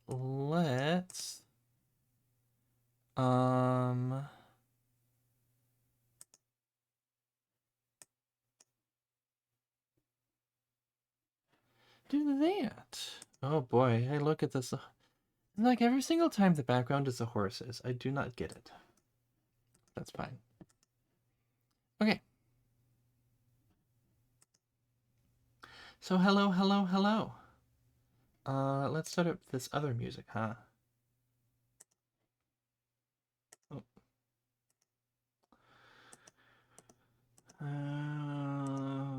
let's do that. Oh boy, I look at this. Like every single time the background is the horses. I do not get it. That's fine. Okay. So hello, hello, hello. Let's start up this other music, huh? Oh.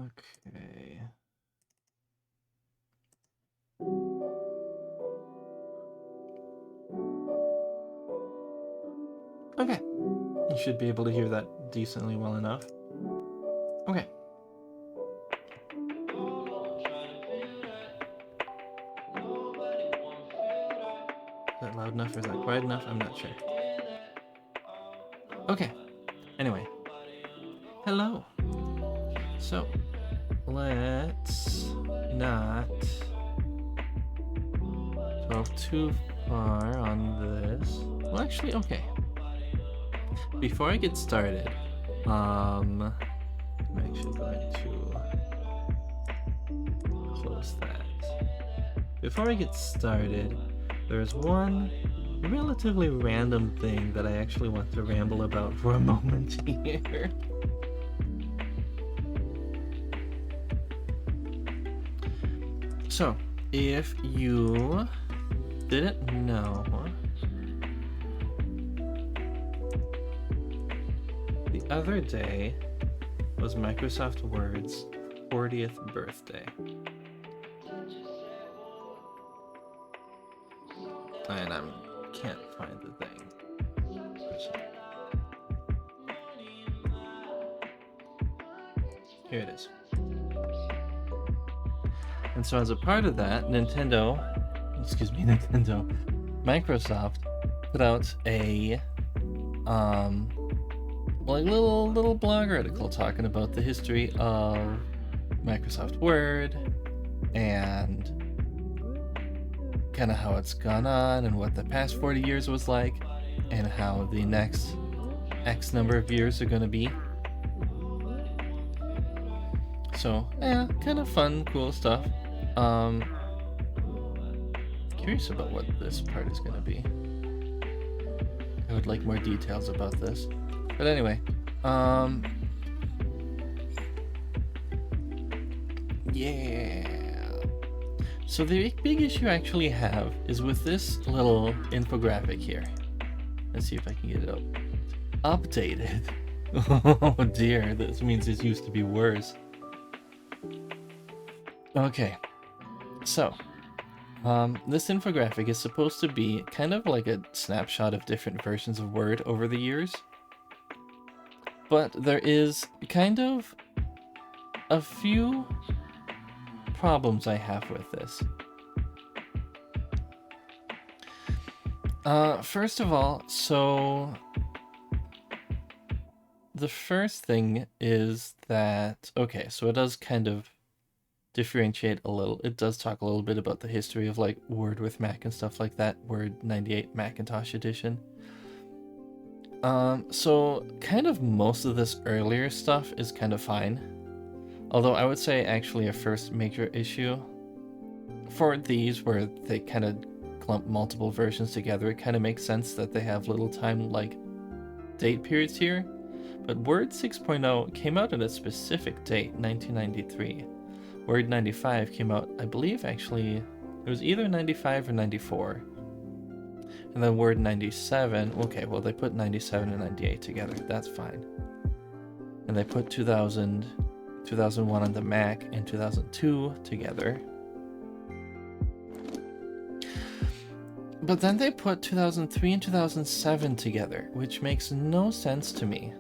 Okay. Okay. You should be able to hear that decently well enough. Okay. Is that loud enough or is that quiet enough? I'm not sure. Okay. Anyway. Hello. So, let's not go too far on this. Well, actually, okay. Before I get started, I'm actually going to close that. Before I get started, there's one relatively random thing that I actually want to ramble about for a moment here. So, if you didn't know, the other day was Microsoft Word's 40th birthday. And I can't find the thing. Here it is. And so as a part of that, Microsoft put out a little blog article talking about the history of Microsoft Word and kind of how it's gone on and what the past 40 years was like and how the next X number of years are going to be. So, yeah, kind of fun, cool stuff. Curious about what this part is going to be. I would like more details about this. But anyway, yeah. So the big issue I actually have is with this little infographic here. Let's see if I can get it up. Updated. Oh dear, this means it used to be worse. Okay, so this infographic is supposed to be kind of like a snapshot of different versions of Word over the years. But there is kind of a few problems I have with this. First of all, so the first thing is that, okay, so it does kind of differentiate a little. It does talk a little bit about the history of like Word with Mac and stuff like that, Word 98 Macintosh edition. So kind of most of this earlier stuff is kind of fine. Although I would say actually a first major issue for these where they kind of clump multiple versions together, it kind of makes sense that they have little time like date periods here. But Word 6.0 came out at a specific date, 1993. Word 95 came out, I believe actually, it was either 95 or 94. And then Word 97, okay, well they put 97 and 98 together, that's fine. And they put 2000, 2001 on the Mac, and 2002 together. But then they put 2003 and 2007 together, which makes no sense to me.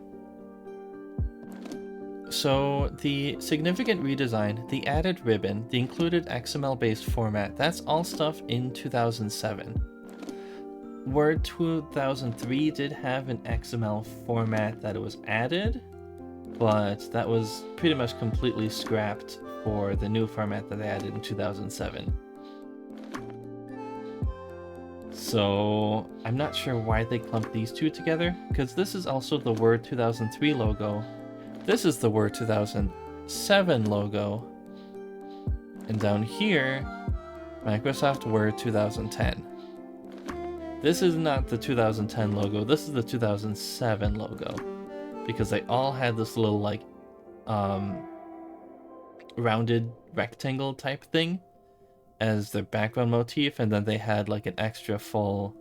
So the significant redesign, the added ribbon, the included XML-based format, that's all stuff in 2007. Word 2003 did have an XML format that it was added, but that was pretty much completely scrapped for the new format that they added in 2007. So I'm not sure why they clumped these two together, because this is also the Word 2003 logo. This is the Word 2007 logo. And down here, Microsoft Word 2010. This is not the 2010 logo, this is the 2007 logo. Because they all had this little, like, rounded rectangle type thing as their background motif, and then they had like an extra full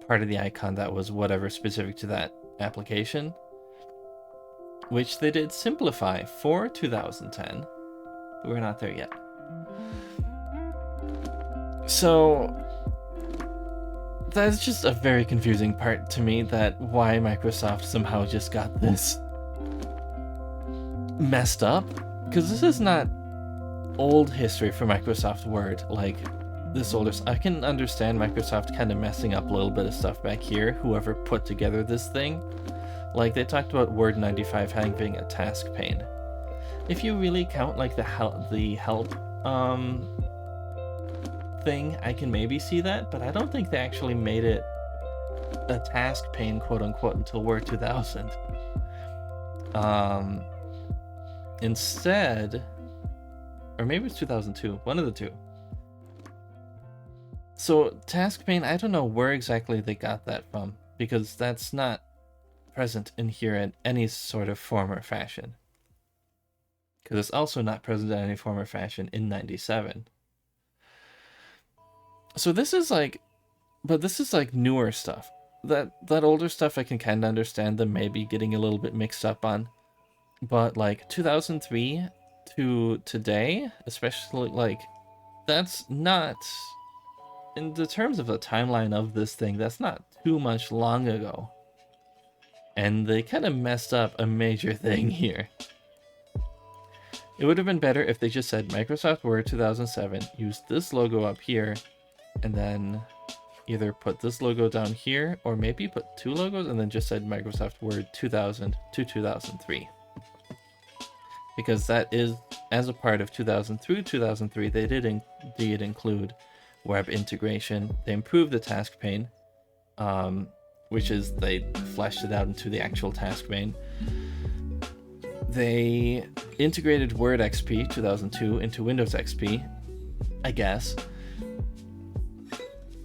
part of the icon that was whatever specific to that application, which they did simplify for 2010, but we're not there yet. So that's just a very confusing part to me, that why Microsoft somehow just got this messed up, because this is not old history for Microsoft Word, like this older. I can understand Microsoft kind of messing up a little bit of stuff back here, whoever put together this thing. Like they talked about Word 95 having a task pane. If you really count like the help thing, I can maybe see that, but I don't think they actually made it a task pane, quote unquote, until Word 2000. Instead, or maybe it's 2002, one of the two. So task pane, I don't know where exactly they got that from, because that's not present in here in any sort of form or fashion. Because it's also not present in any form or fashion in 97. So this is like, but this is like newer stuff. That older stuff I can kind of understand them maybe getting a little bit mixed up on. But like 2003 to today, especially, like, that's not, in the terms of the timeline of this thing, that's not too much long ago. And they kind of messed up a major thing here. It would have been better if they just said Microsoft Word 2007, used this logo up here, and then either put this logo down here, or maybe put two logos and then just said Microsoft Word 2000 to 2003. Because that is, as a part of 2000 through 2003, they did indeed include web integration. They improved the task pane, which is they fleshed it out into the actual task pane. They integrated Word XP 2002 into Windows XP, I guess.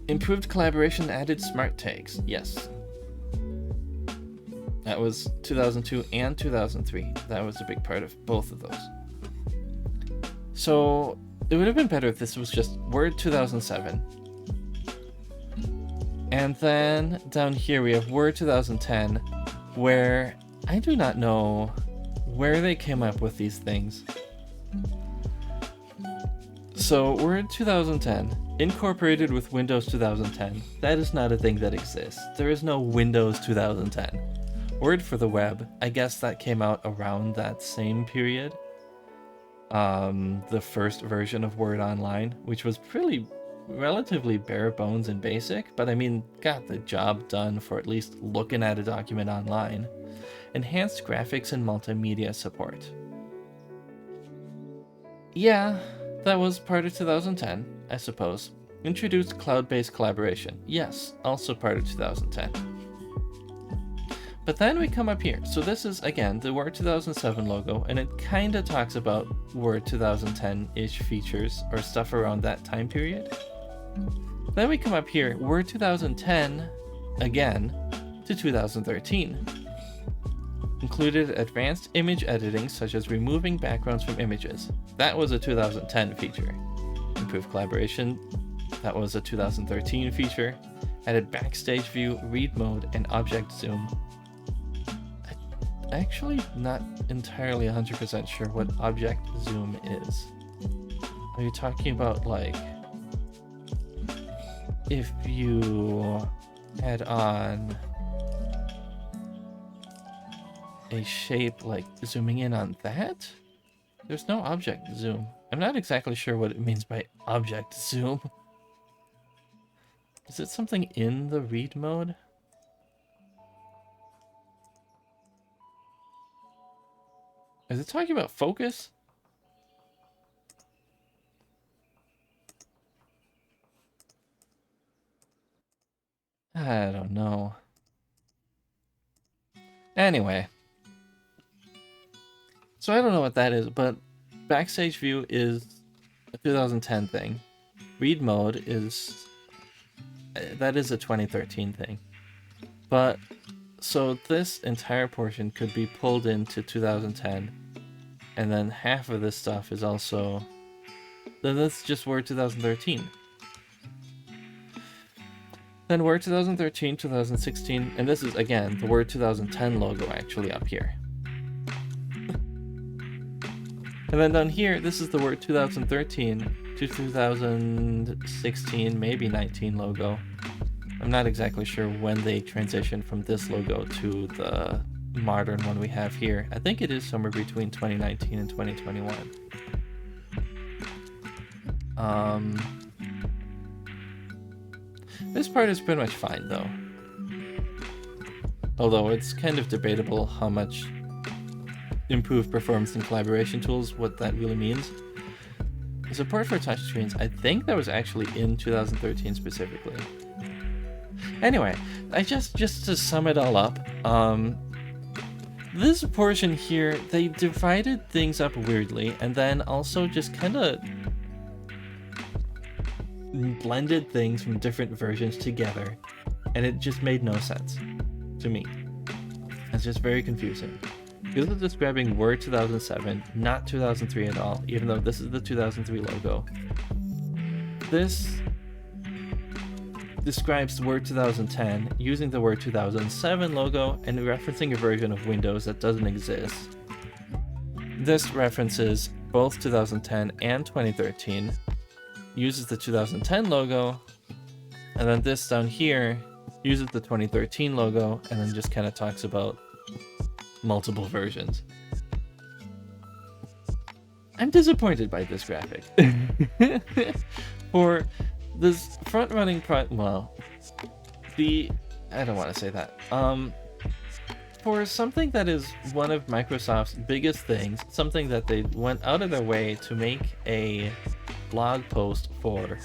Improved collaboration, added smart tags. Yes. That was 2002 and 2003. That was a big part of both of those. So it would have been better if this was just Word 2007. And then down here we have Word 2010, where I do not know where they came up with these things. So Word 2010, incorporated with Windows 2010. That is not a thing that exists. There is no Windows 2010. Word for the web, I guess that came out around that same period. The first version of Word Online, which was relatively bare bones and basic, but I mean, got the job done for at least looking at a document online. Enhanced graphics and multimedia support. Yeah, that was part of 2010, I suppose. Introduced cloud-based collaboration. Yes, also part of 2010. But then we come up here. So this is, again, the Word 2007 logo, and it kind of talks about Word 2010-ish features or stuff around that time period. Then we come up here, Word 2010, again, to 2013. Included advanced image editing, such as removing backgrounds from images. That was a 2010 feature. Improved collaboration. That was a 2013 feature. Added backstage view, read mode, and object zoom. I'm actually not entirely 100% sure what object zoom is. Are you talking about, like, if you add on a shape, like zooming in on that? There's no object zoom. I'm not exactly sure what it means by object zoom. Is it something in the read mode? Is it talking about focus? I don't know. Anyway. So I don't know what that is, but backstage view is a 2010 thing. Read mode is... that is a 2013 thing. But, so this entire portion could be pulled into 2010, and then half of this stuff is also... then that's just Word 2013. Then Word 2013, 2016, and this is, again, the Word 2010 logo actually up here. And then down here, this is the Word 2013 to 2016, maybe 19 logo. I'm not exactly sure when they transitioned from this logo to the modern one we have here. I think it is somewhere between 2019 and 2021. This part is pretty much fine though. Although it's kind of debatable how much improved performance and collaboration tools, what that really means. Support for touchscreens, I think that was actually in 2013 specifically. Anyway, just to sum it all up, this portion here, they divided things up weirdly, and then also just kind of blended things from different versions together, and it just made no sense to me. It's just very confusing. This is describing Word 2007, not 2003 at all, even though this is the 2003 logo. This describes Word 2010 using the Word 2007 logo and referencing a version of Windows that doesn't exist. This references both 2010 and 2013, uses the 2010 logo, and then this down here uses the 2013 logo and then just kind of talks about multiple versions. I'm disappointed by this graphic. For this front-running I don't want to say that. For something that is one of Microsoft's biggest things, something that they went out of their way to make a blog post for,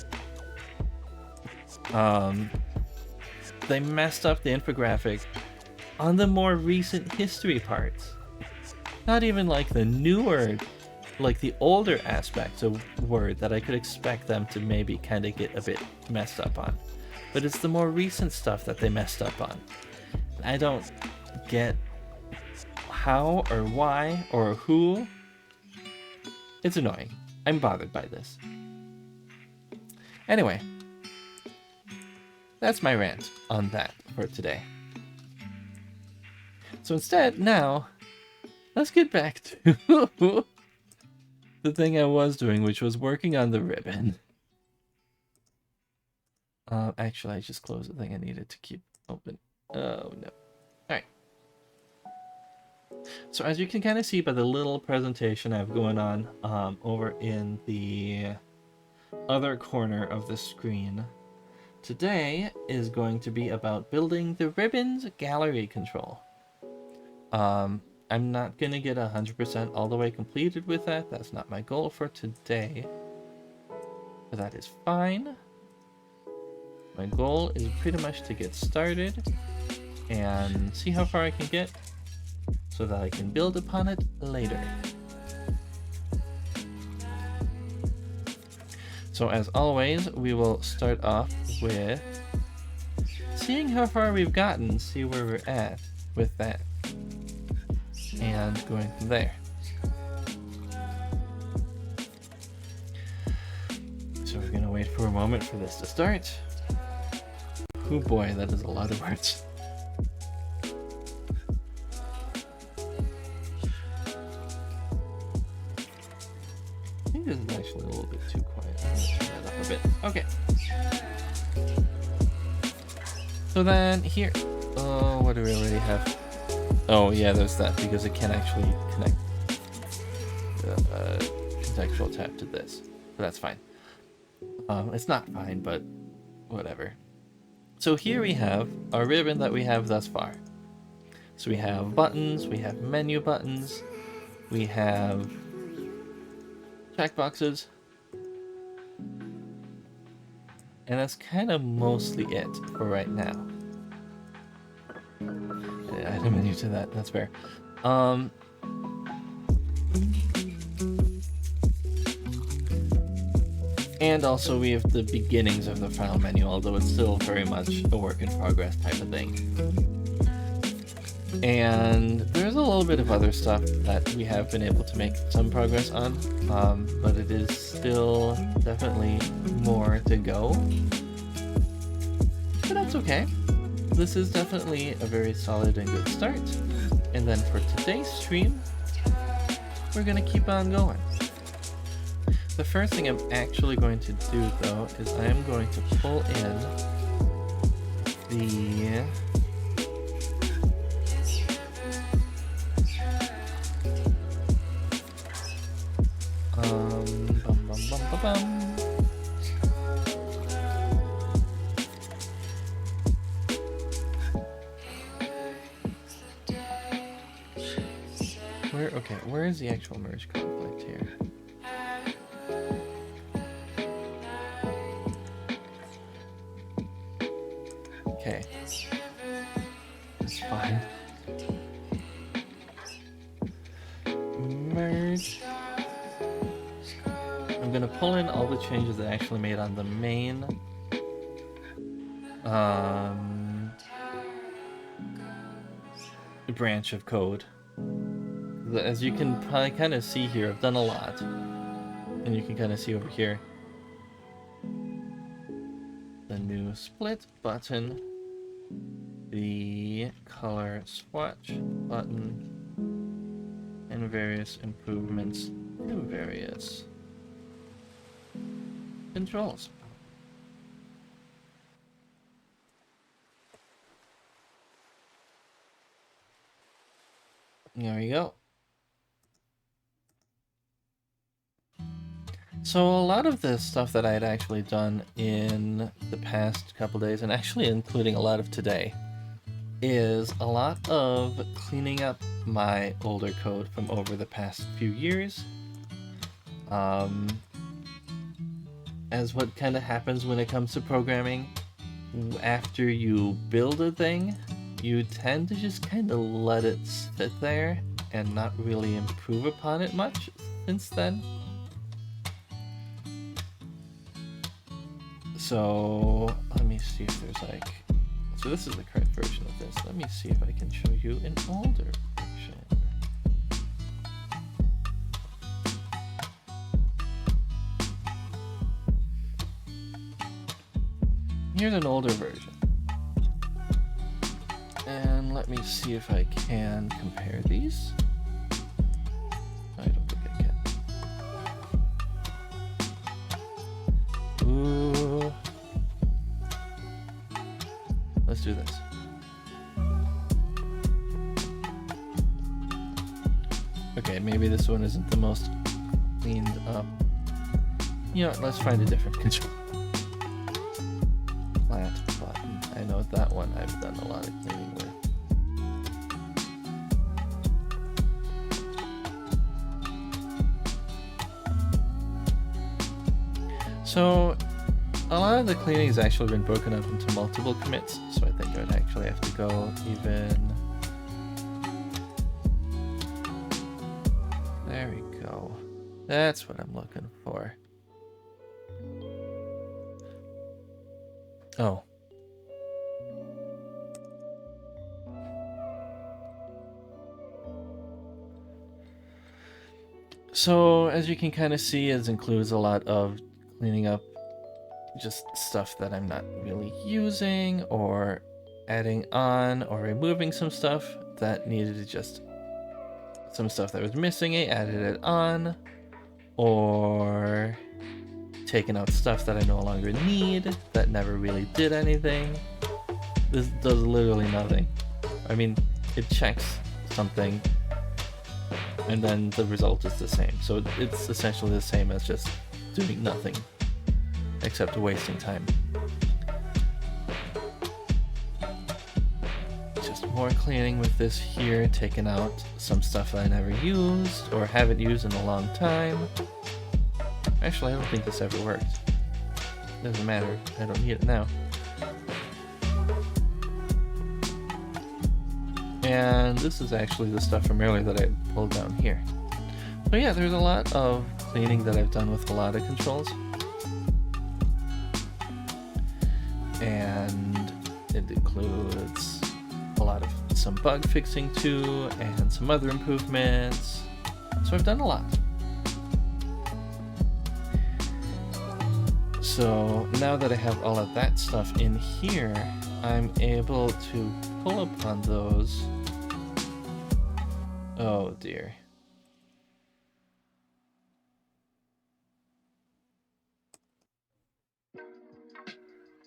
they messed up the infographic on the more recent history parts. Not even like the newer, like the older aspects of Word that I could expect them to maybe kind of get a bit messed up on. But it's the more recent stuff that they messed up on. I don't get how or why or who. It's annoying. I'm bothered by this. Anyway, that's my rant on that for today. So instead, now, let's get back to the thing I was doing, which was working on the ribbon. Actually, I just closed the thing I needed to keep open. Oh, no. Alright. So as you can kind of see by the little presentation I have going on over in the other corner of the screen, today is going to be about building the ribbon's gallery control. I'm not gonna get 100% all the way completed with that. That's not my goal for today. But that is fine. My goal is pretty much to get started and see how far I can get so that I can build upon it later. So as always, we will start off with seeing how far we've gotten, see where we're at with that, and going from there. So we're gonna wait for a moment for this to start. Oh boy, that is a lot of words. I think this is actually a little bit too quiet. I'm gonna turn that up a bit. Okay. So then here, oh, what do we already have? Oh yeah, there's that, because it can actually connect the contextual tab to this. But that's fine. It's not fine, but whatever. So here we have our ribbon that we have thus far. So we have buttons, we have menu buttons, we have checkboxes, and that's kind of mostly it for right now. add a menu to that. That's fair. And also we have the beginnings of the file menu, although it's still very much a work in progress type of thing. And there's a little bit of other stuff that we have been able to make some progress on, but it is still definitely more to go. But that's okay. This is definitely a very solid and good start. And then for today's stream, we're gonna keep on going. The first thing I'm actually going to do though is I am going to pull in the where is the actual merge conflict here? Okay. That's fine. Merge. I'm gonna pull in all the changes that I actually made on the main branch of code. As you can probably kind of see here, I've done a lot, and you can kind of see over here the new split button, the color swatch button, and various improvements to various controls. There we go. So a lot of the stuff that I had actually done in the past couple days, and actually including a lot of today, is a lot of cleaning up my older code from over the past few years. As what kind of happens when it comes to programming, after you build a thing, you tend to just kind of let it sit there and not really improve upon it much since then. So let me see if there's like, so this is the correct version of this. Let me see if I can show you an older version. Here's an older version. And let me see if I can compare these. I don't think I can. Ooh. Let's do this. Okay, maybe this one isn't the most cleaned up. You know what, let's find a different control. Flat button. I know that one I've done a lot of cleaning with. So a lot of the cleaning has actually been broken up into multiple commits, so I think I would actually have to go even... There we go. That's what I'm looking for. Oh. So as you can kind of see, it includes a lot of cleaning up just stuff that I'm not really using, or adding on or removing some stuff that needed to just, some stuff that was missing, I added it on, or taking out stuff that I no longer need that never really did anything. This does literally nothing. I mean, it checks something and then the result is the same. So it's essentially the same as just doing nothing except wasting time. Just more cleaning with this here, taking out some stuff I never used or haven't used in a long time. Actually, I don't think this ever worked. Doesn't matter, I don't need it now. And this is actually the stuff from earlier that I pulled down here. So yeah, there's a lot of cleaning that I've done with a lot of controls. And it includes a lot of some bug fixing too, and some other improvements. So I've done a lot. So now that I have all of that stuff in here, I'm able to pull upon those. Oh dear.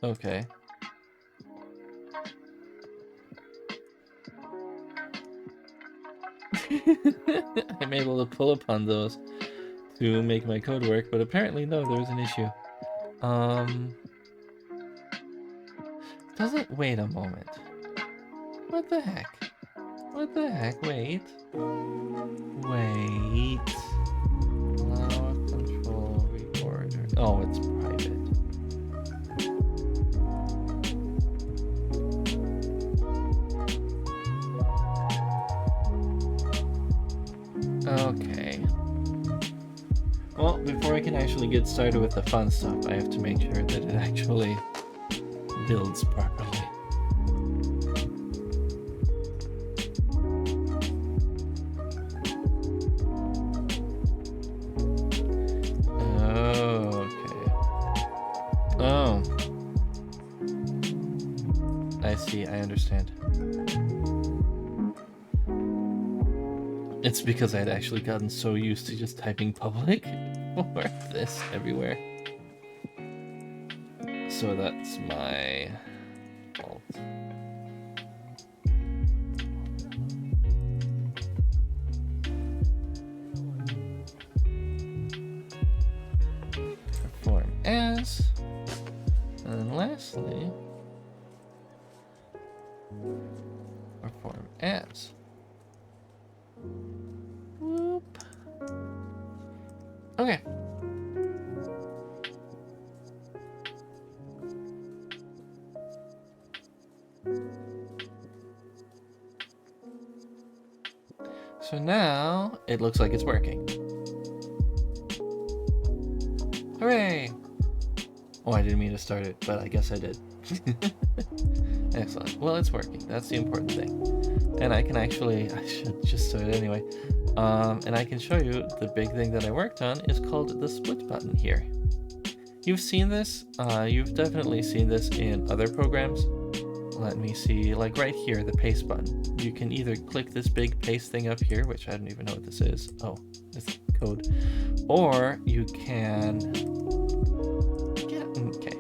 Okay. I'm able to pull upon those to make my code work, but apparently no, there's an issue. Doesn't wait a moment. What the heck? What the heck? Wait. Wait. Allow control reorder. Oh, it's private. Okay. Well, before I can actually get started with the fun stuff, I have to make sure that it actually builds properly. Okay. Oh. I see, I understand. It's because I'd actually gotten so used to just typing public for this everywhere. So that's my fault. Perform as. And then lastly, perform as. Whoop. Okay. So now it looks like it's working. Hooray! Oh, I didn't mean to start it, but I guess I did. Excellent. Well, it's working. That's the important thing. And I can actually, I should just start it anyway. And I can show you the big thing that I worked on is called the split button here. You've seen this. You've definitely seen this in other programs. Let me see, like right here, the paste button. You can either click this big paste thing up here, which I don't even know what this is. Oh, it's code. Or you can, okay.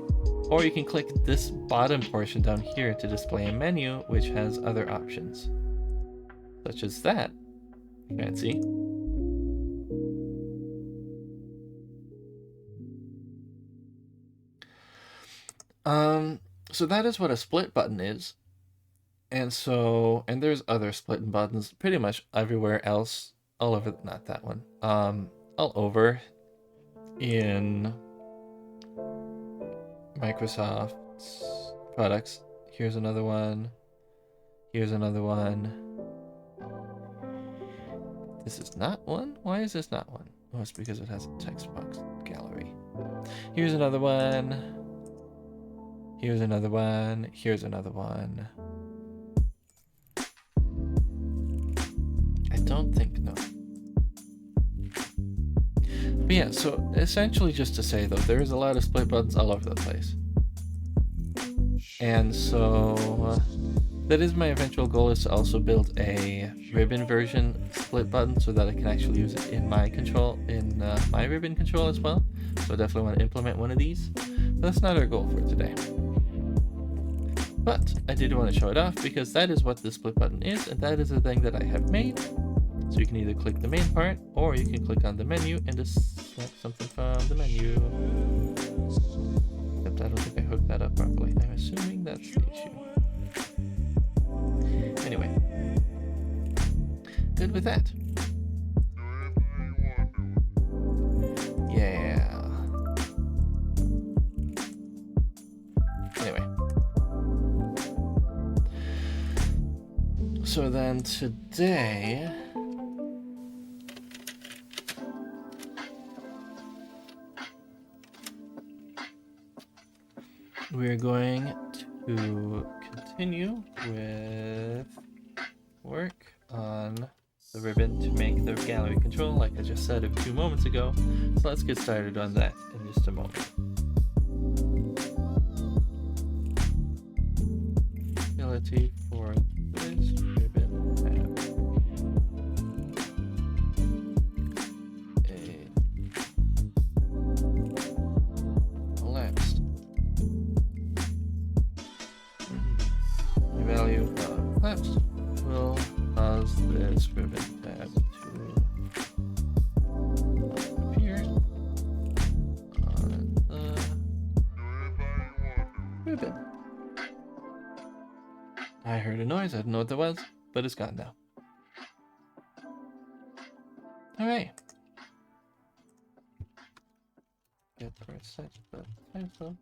Or you can click this bottom portion down here to display a menu, which has other options. Such as that. Fancy. So that is what a split button is. And there's other split buttons pretty much everywhere else, all over, not that one, all over in Microsoft's products. Here's another one. Here's another one. This is not one? Why is this not one? Oh, it's because it has a text box gallery. Here's another one. Here's another one. Here's another one. I don't think, no. But yeah, so essentially just to say though, there's a lot of split buttons all over the place. And so that is my eventual goal, is to also build a ribbon version split button so that I can actually use it in my control, in my ribbon control as well. So I definitely want to implement one of these. But that's not our goal for today. But I did want to show it off because that is what the split button is, and that is the thing that I have made. So you can either click the main part, or you can click on the menu and just select something from the menu. Except I don't think I hooked that up properly. I'm assuming that's the issue. Anyway, good with that. Yeah. Anyway. So then today, we're going to continue with work on the ribbon to make the gallery control, like I just said a few moments ago. So let's get started on that in just a moment. Ability for this ribbon tab. Collapsed. The value of collapsed will cause this ribbon tab to appear on the ribbon. I heard a noise, I didn't know what that was, but it's gone now. Alright. Get for a set the title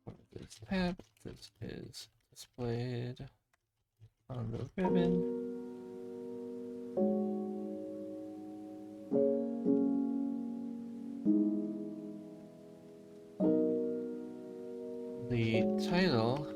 for this tab. This is displayed on the ribbon. The title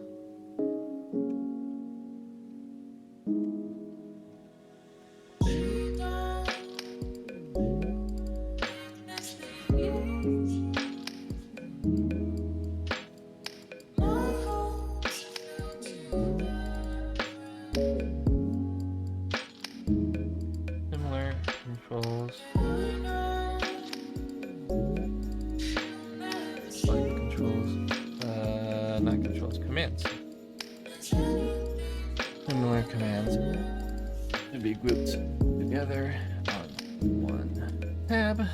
similar controls. Volume controls. Not controls, commands. Similar commands to be grouped together on one tab.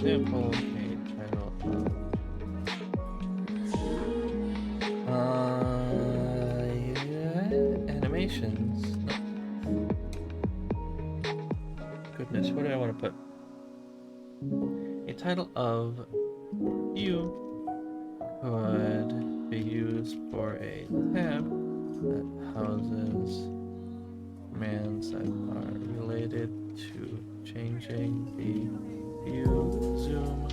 Example, okay, title yeah, animations. Goodness, what do I want to put? A title of view could be used for a tab that houses commands that are related to changing the view, zoom,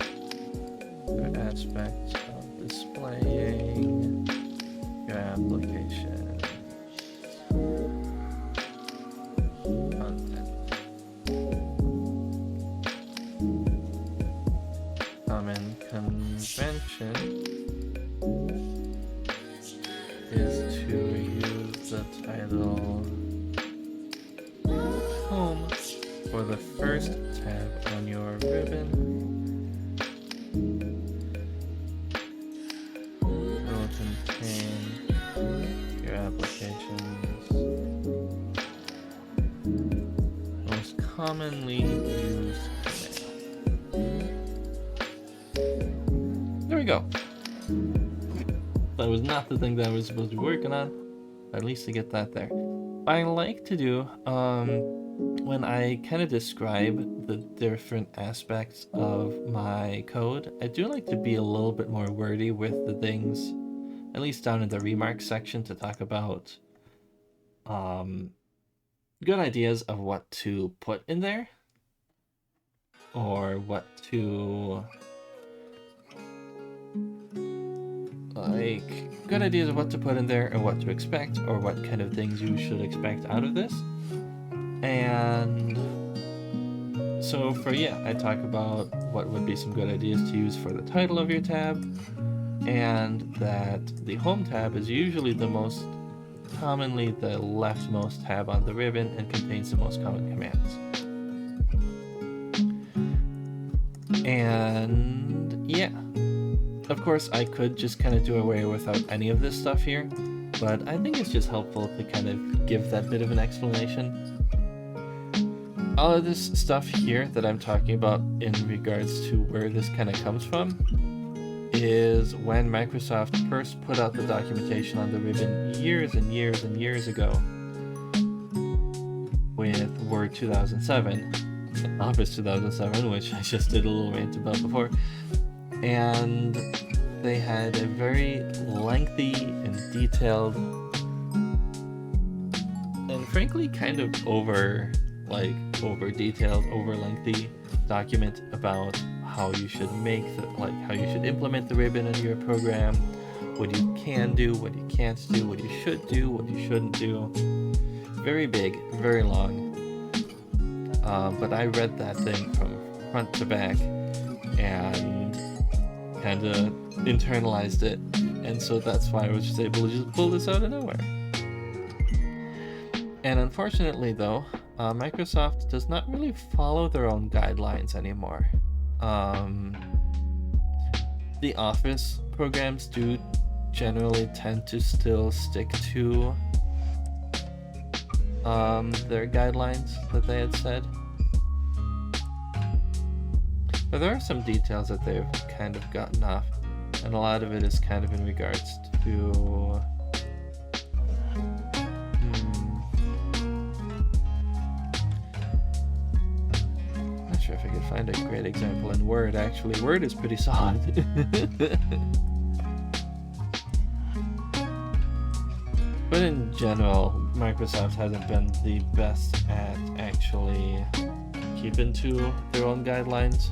or aspects of displaying your application content. Common convention is to use the title home for the first tab on your ribbon. It will contain your application's most commonly used command. There we go. That was not the thing that I was supposed to be working on, but at least I get that there. What I like to do, when I kind of describe the different aspects of my code, I do like to be a little bit more wordy with the things, at least down in the remarks section, to talk about good ideas of what to put in there, or what to, like, good ideas of what to put in there and what to expect, or what kind of things you should expect out of this. And so I talk about what would be some good ideas to use for the title of your tab, and that the home tab is usually the most commonly the leftmost tab on the ribbon and contains the most common commands. And yeah, of course I could just kind of do away without any of this stuff here, but I think it's just helpful to kind of give that bit of an explanation. all of this stuff here that I'm talking about in regards to where this kind of comes from is when Microsoft first put out the documentation on the ribbon years and years and years ago with Word 2007, Office 2007, which I just did a little rant about before, and they had a very lengthy and detailed and frankly kind of over detailed, over lengthy document about how you should make how you should implement the ribbon in your program, what you can do, what you can't do, what you should do, what you shouldn't do. Very big, very long. But I read that thing from front to back and kind of internalized it, and so that's why I was just able to just pull this out of nowhere. And unfortunately though, Microsoft does not really follow their own guidelines anymore. The Office programs do generally tend to still stick to their guidelines that they had said. But there are some details that they've kind of gotten off, and a lot of it is kind of in regards to not sure if I could find a great example in Word. Actually, Word is pretty solid. But in general, Microsoft hasn't been the best at actually keeping to their own guidelines.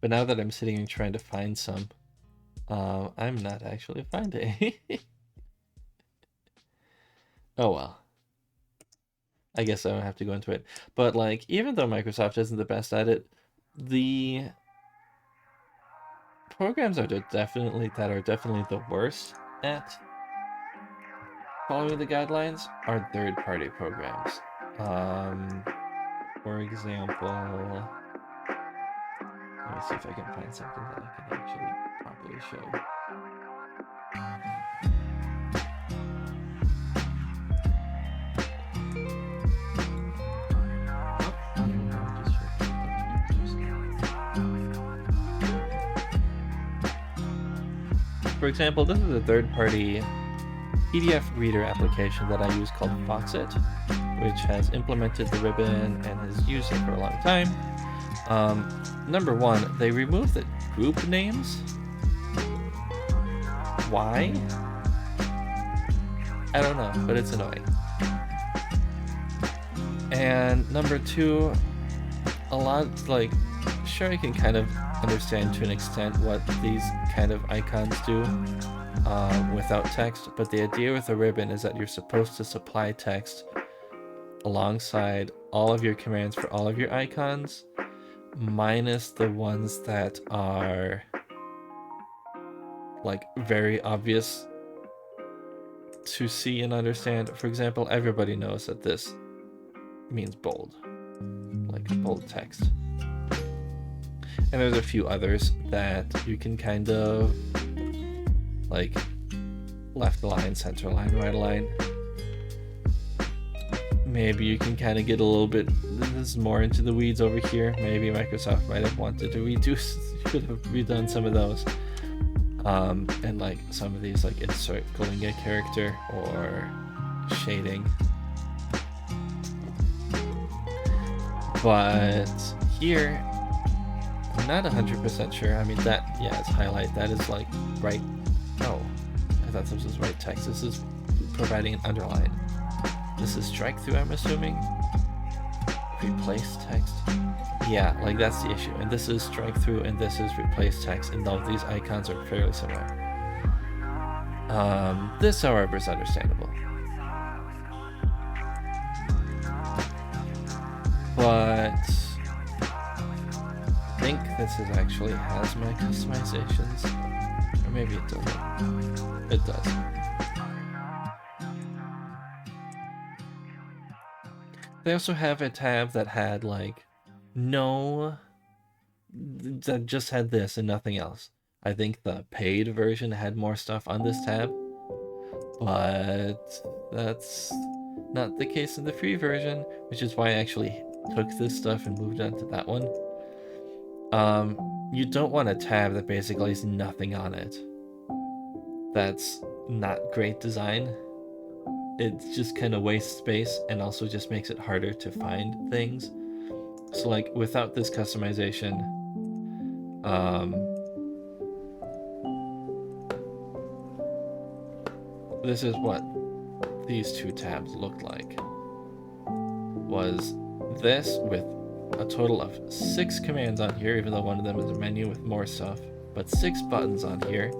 But now that I'm sitting and trying to find some, I'm not actually finding. Oh well. I guess I don't have to go into it. But like, even though Microsoft isn't the best at it, the programs that are definitely the worst at following the guidelines are third-party programs. For example, let me see if I can find something that I can actually properly show. For example, this is a third-party PDF reader application that I use called Foxit, which has implemented the ribbon and has used it for a long time. Number one, they removed the group names. Why? I don't know, but it's annoying. And number two, a lot, like, sure, I can kind of understand to an extent what these kind of icons do without text, but the idea with a ribbon is that you're supposed to supply text alongside all of your commands for all of your icons, minus the ones that are like very obvious to see and understand. For example, everybody knows that this means bold, like bold text. And there's a few others that you can kind of like left align, center align, right align. Maybe you can kind of get a little bit, this is more into the weeds over here. Maybe Microsoft might have wanted to could have redone some of those. And like some of these, like encircling a character or shading. But here, I'm not 100% sure. I mean, that, yeah, it's highlight. That is like right. Oh, I thought this was right text. This is providing an underline. This is strike through, I'm assuming. Replace text. Yeah, like that's the issue. And this is strike through, and this is replace text, and all of these icons are fairly similar. This, however, is understandable. But I think this actually has my customizations, or maybe it doesn't. It does. They also have a tab that had like that just had this and nothing else. I think the paid version had more stuff on this tab, but that's not the case in the free version, which is why I actually took this stuff and moved on to that one. You don't want a tab that basically has nothing on it. That's not great design. It just kind of wastes space and also just makes it harder to find things. So like without this customization, this is what these two tabs looked like. Was this with a total of 6 commands on here, even though one of them is a menu with more stuff, but 6 buttons on here,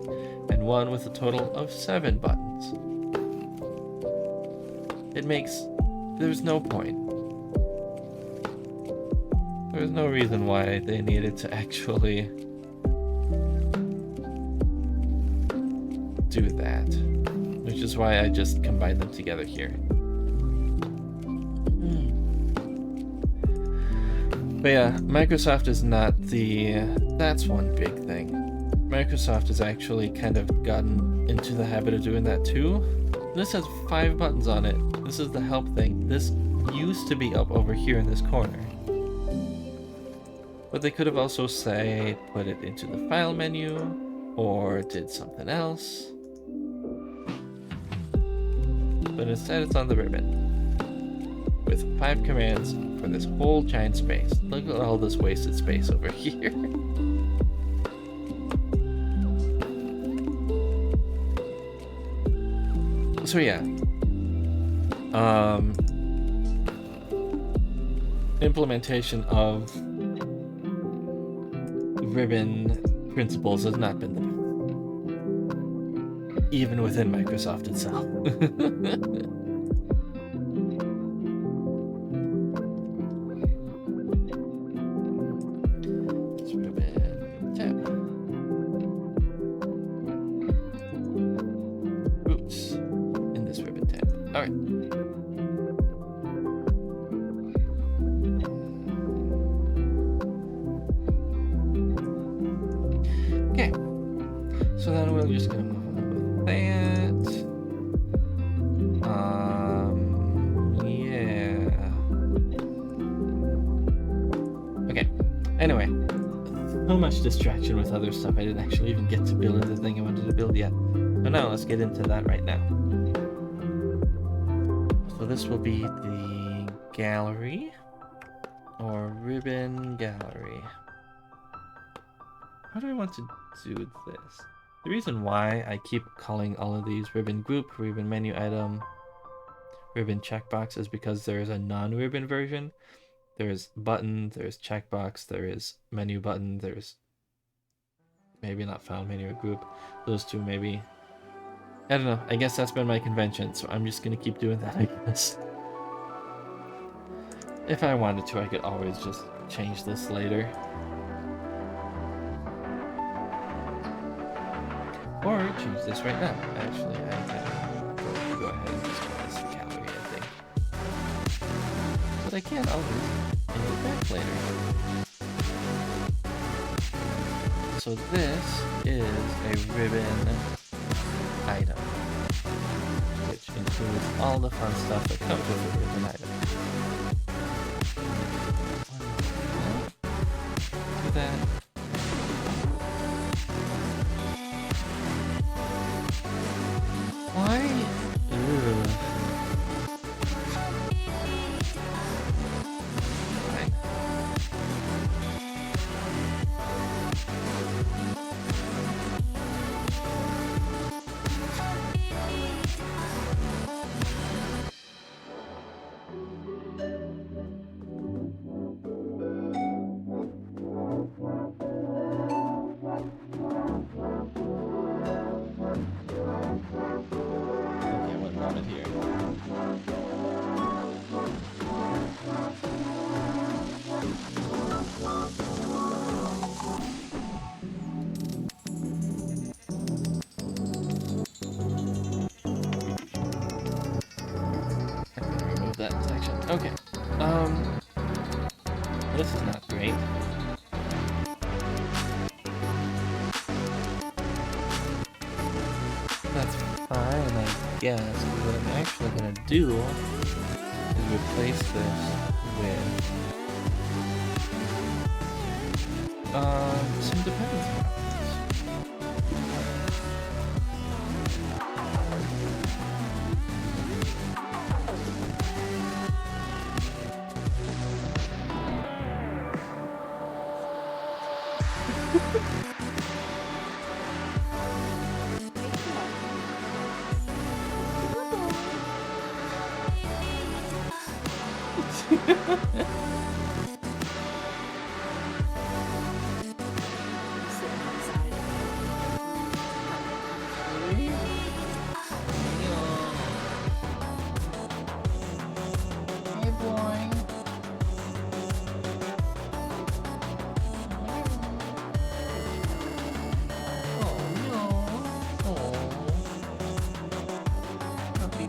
and one with a total of 7 buttons. There's no point. There's no reason why they needed to actually do that, which is why I just combined them together here. But yeah, Microsoft is not that's one big thing. Microsoft has actually kind of gotten into the habit of doing that too. This has 5 buttons on it. This is the help thing. This used to be up over here in this corner. But they could have also, say, put it into the file menu, or did something else. But instead it's on the ribbon, with 5 commands for this whole giant space. Look at all this wasted space over here. So yeah, implementation of ribbon principles has not been the best, even within Microsoft itself. Ribbon tab. Oops, in this ribbon tab. All right. Okay, so then we're just gonna move on with that. Yeah. Okay. Anyway, so much distraction with other stuff. I didn't actually even get to build the thing I wanted to build yet. So now let's get into that right now. So this will be the gallery, or ribbon gallery. How do I want to do this? The reason why I keep calling all of these ribbon group, ribbon menu item, ribbon checkbox is because there is a non-ribbon version. There's button, there's checkbox, there is menu button, there's maybe not file menu or group. Those two maybe. I don't know. I guess that's been my convention, so I'm just gonna keep doing that, I guess. If I wanted to, I could always just change this later. Or change this right now. Actually, I can go ahead and just call this gallery, I think. But I can't always change it back later. So this is a ribbon item, which includes all the fun stuff that comes with a ribbon item. Do that. Why? Ugh. Fine. Okay, what moment here? I'm gonna remove that section. Okay. This is not great. guess what I'm actually gonna do is replace this with some dependency properties.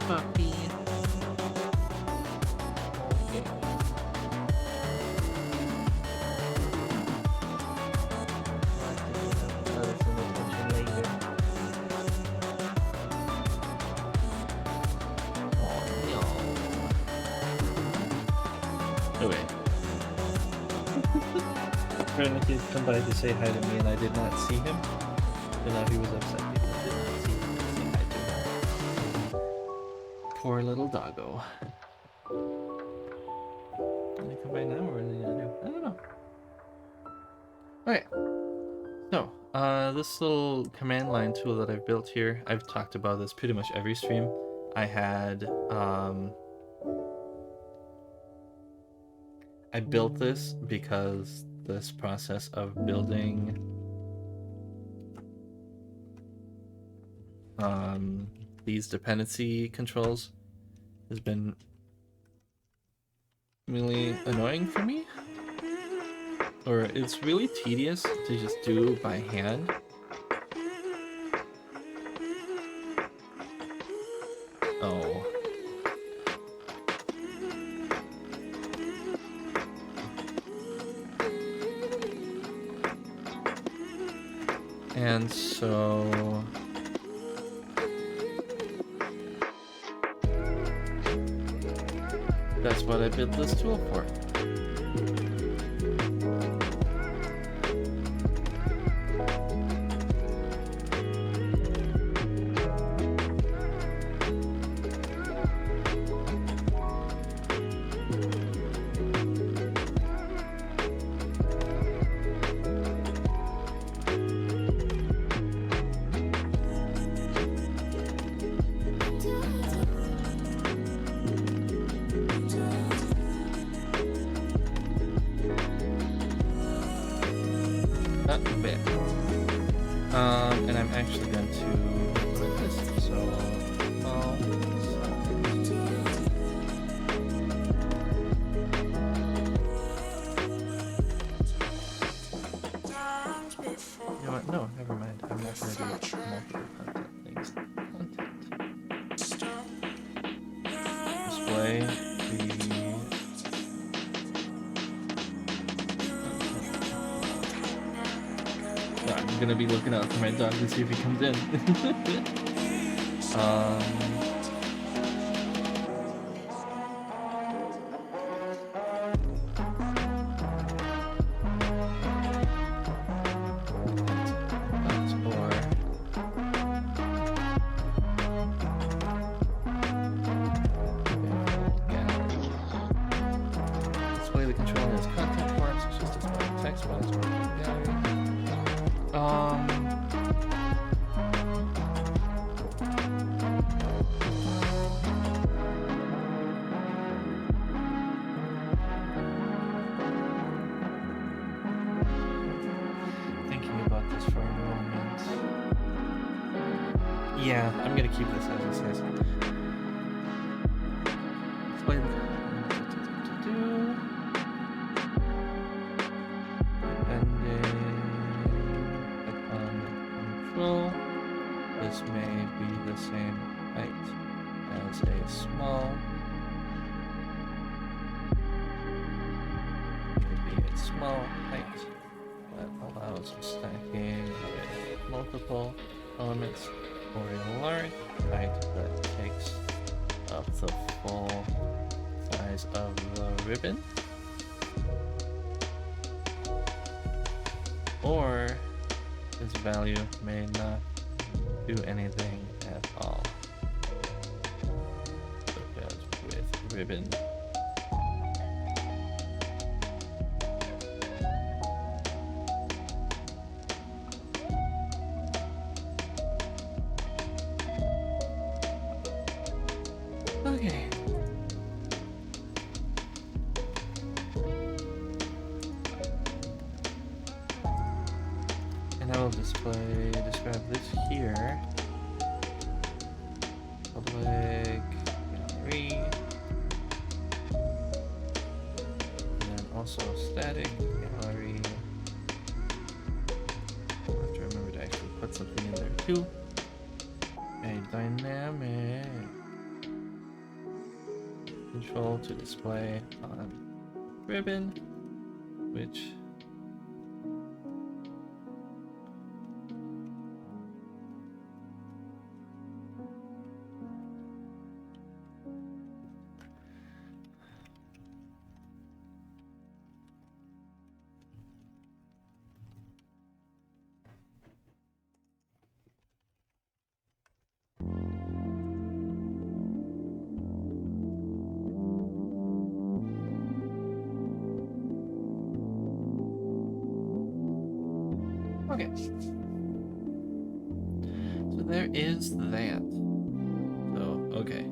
Puppy. Okay. Okay. Apparently he's come by to say hi to me and I did not see him. And now he was upset because I did not see him to say hi to him. Poor little doggo. Did they come by now or what are they gonna do? I don't know. Okay. So, this little command line tool that I've built here, I've talked about this pretty much every stream. I had, I built this because this process of building these dependency controls has been really annoying for me, or it's really tedious to just do by hand. Oh. And so that's what I built this tool for. And I'm actually going to put this, so you know what? No, never mind. I'm not going to do multiple content things. Display the. I'm gonna be looking out for my dog to see if he comes in. Display the control as content forms. It's just display text files or gallery. Thinking about this for a moment. Yeah, I'm gonna keep this as it says. Display the this may be the same height as a small, maybe a small height that allows stacking with multiple elements or a large kite that takes up the full size of the ribbon, or its value may not do anything at all, such as with ribbon. Okay. And I will describe this here. Public gallery. And then also static gallery. I have to remember to actually put something in there too. A dynamic control to display on ribbon, which okay. So there is that. So, okay.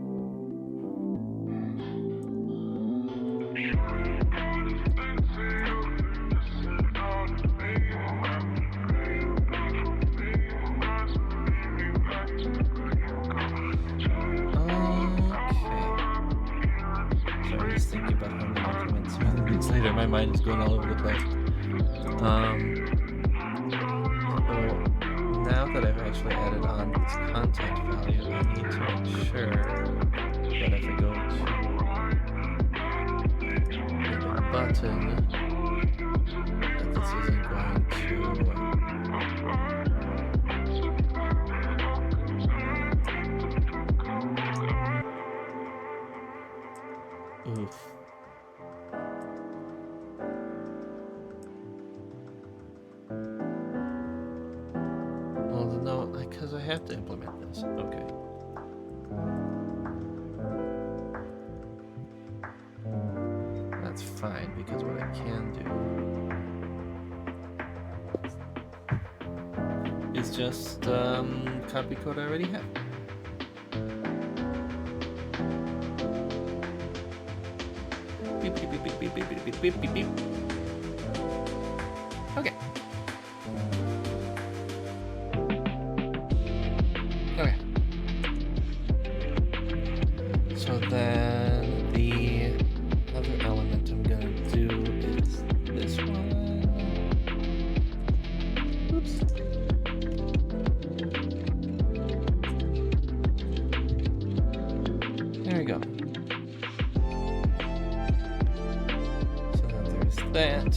Sorry, just thinking about how many documents later. My mind is going all over the place. Now that I've actually added on this content value, I need to make sure that if I go to the button, that this isn't going to... Oof. Because I have to implement this. Okay. That's fine, because what I can do is just copy code I already have. Beep, beep, beep, beep, beep, beep, beep, beep, beep, beep. Okay. Okay. So then the other element I'm gonna do is this one. Oops. There we go. So then there's that.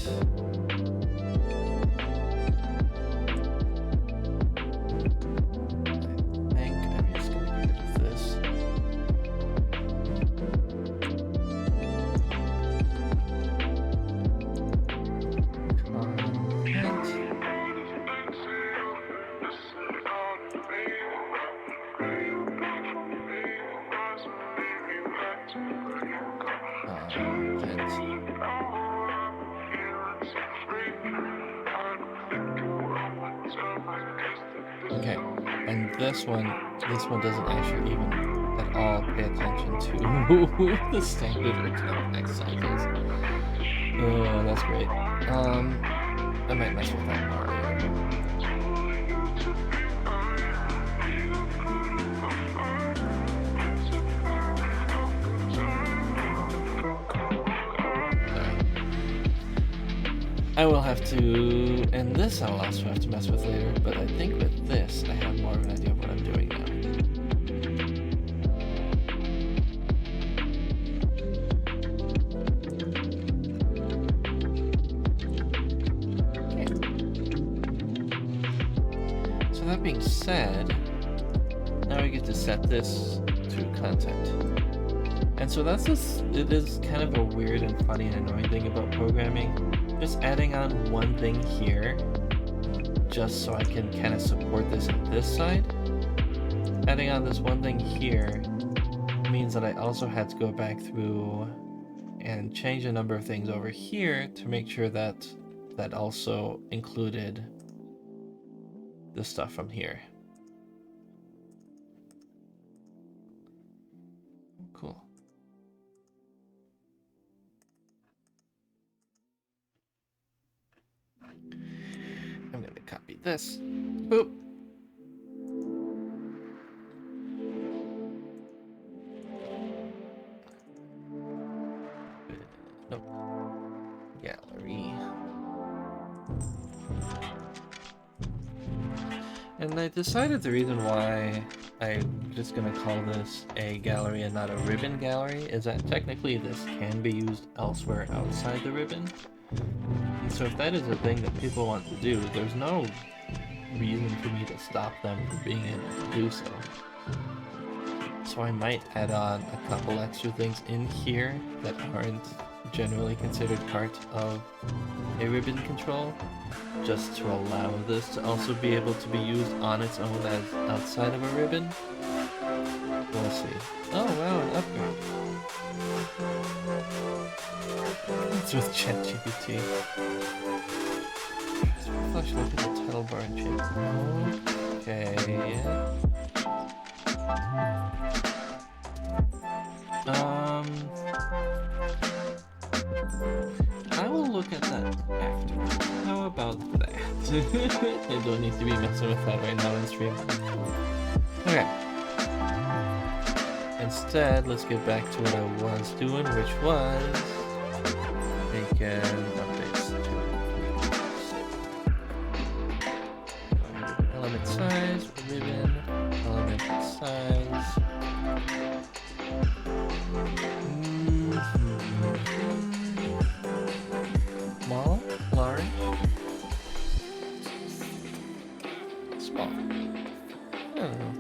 Okay, and this one doesn't actually even at all pay attention to the standard or compact sizes. Oh, that's great. I might mess with that more later. I will have to, and this I'll also have to mess with later, but I think with this, I have more of an idea of what I'm doing now. Okay. So that being said, now we get to set this to content. And so that's just, it is kind of a weird and funny and annoying thing about programming. Just adding on one thing here, just so I can kind of support this on this side. Adding on this one thing here means that I also had to go back through and change a number of things over here to make sure that that also included the stuff from here. Cool. I'm gonna copy this. Boop. Nope. Gallery. And I decided the reason why I'm just gonna call this a gallery and not a ribbon gallery is that technically this can be used elsewhere outside the ribbon. And so if that is a thing that people want to do, there's no reason for me to stop them from being able to do so. So I might add on a couple extra things in here that aren't generally considered part of a ribbon control, just to allow this to also be able to be used on its own as outside of a ribbon. We'll see. Oh wow, an upgrade. It's with ChatGPT. Flash, look at the title bar and change. Okay. I will look at that after. How about that? I don't need to be messing with that right now in stream. Okay. Instead, let's get back to what I was doing, which was making updates to element size, ribbon, element size. Small, large, small. I don't know.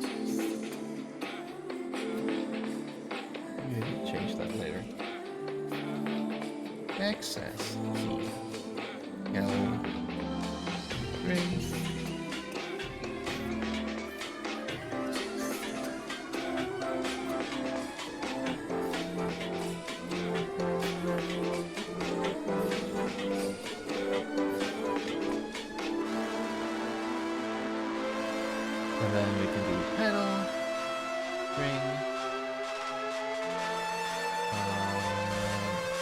Maybe change that later. Access key. Gallery. Ring. And then we can do pedal, ring,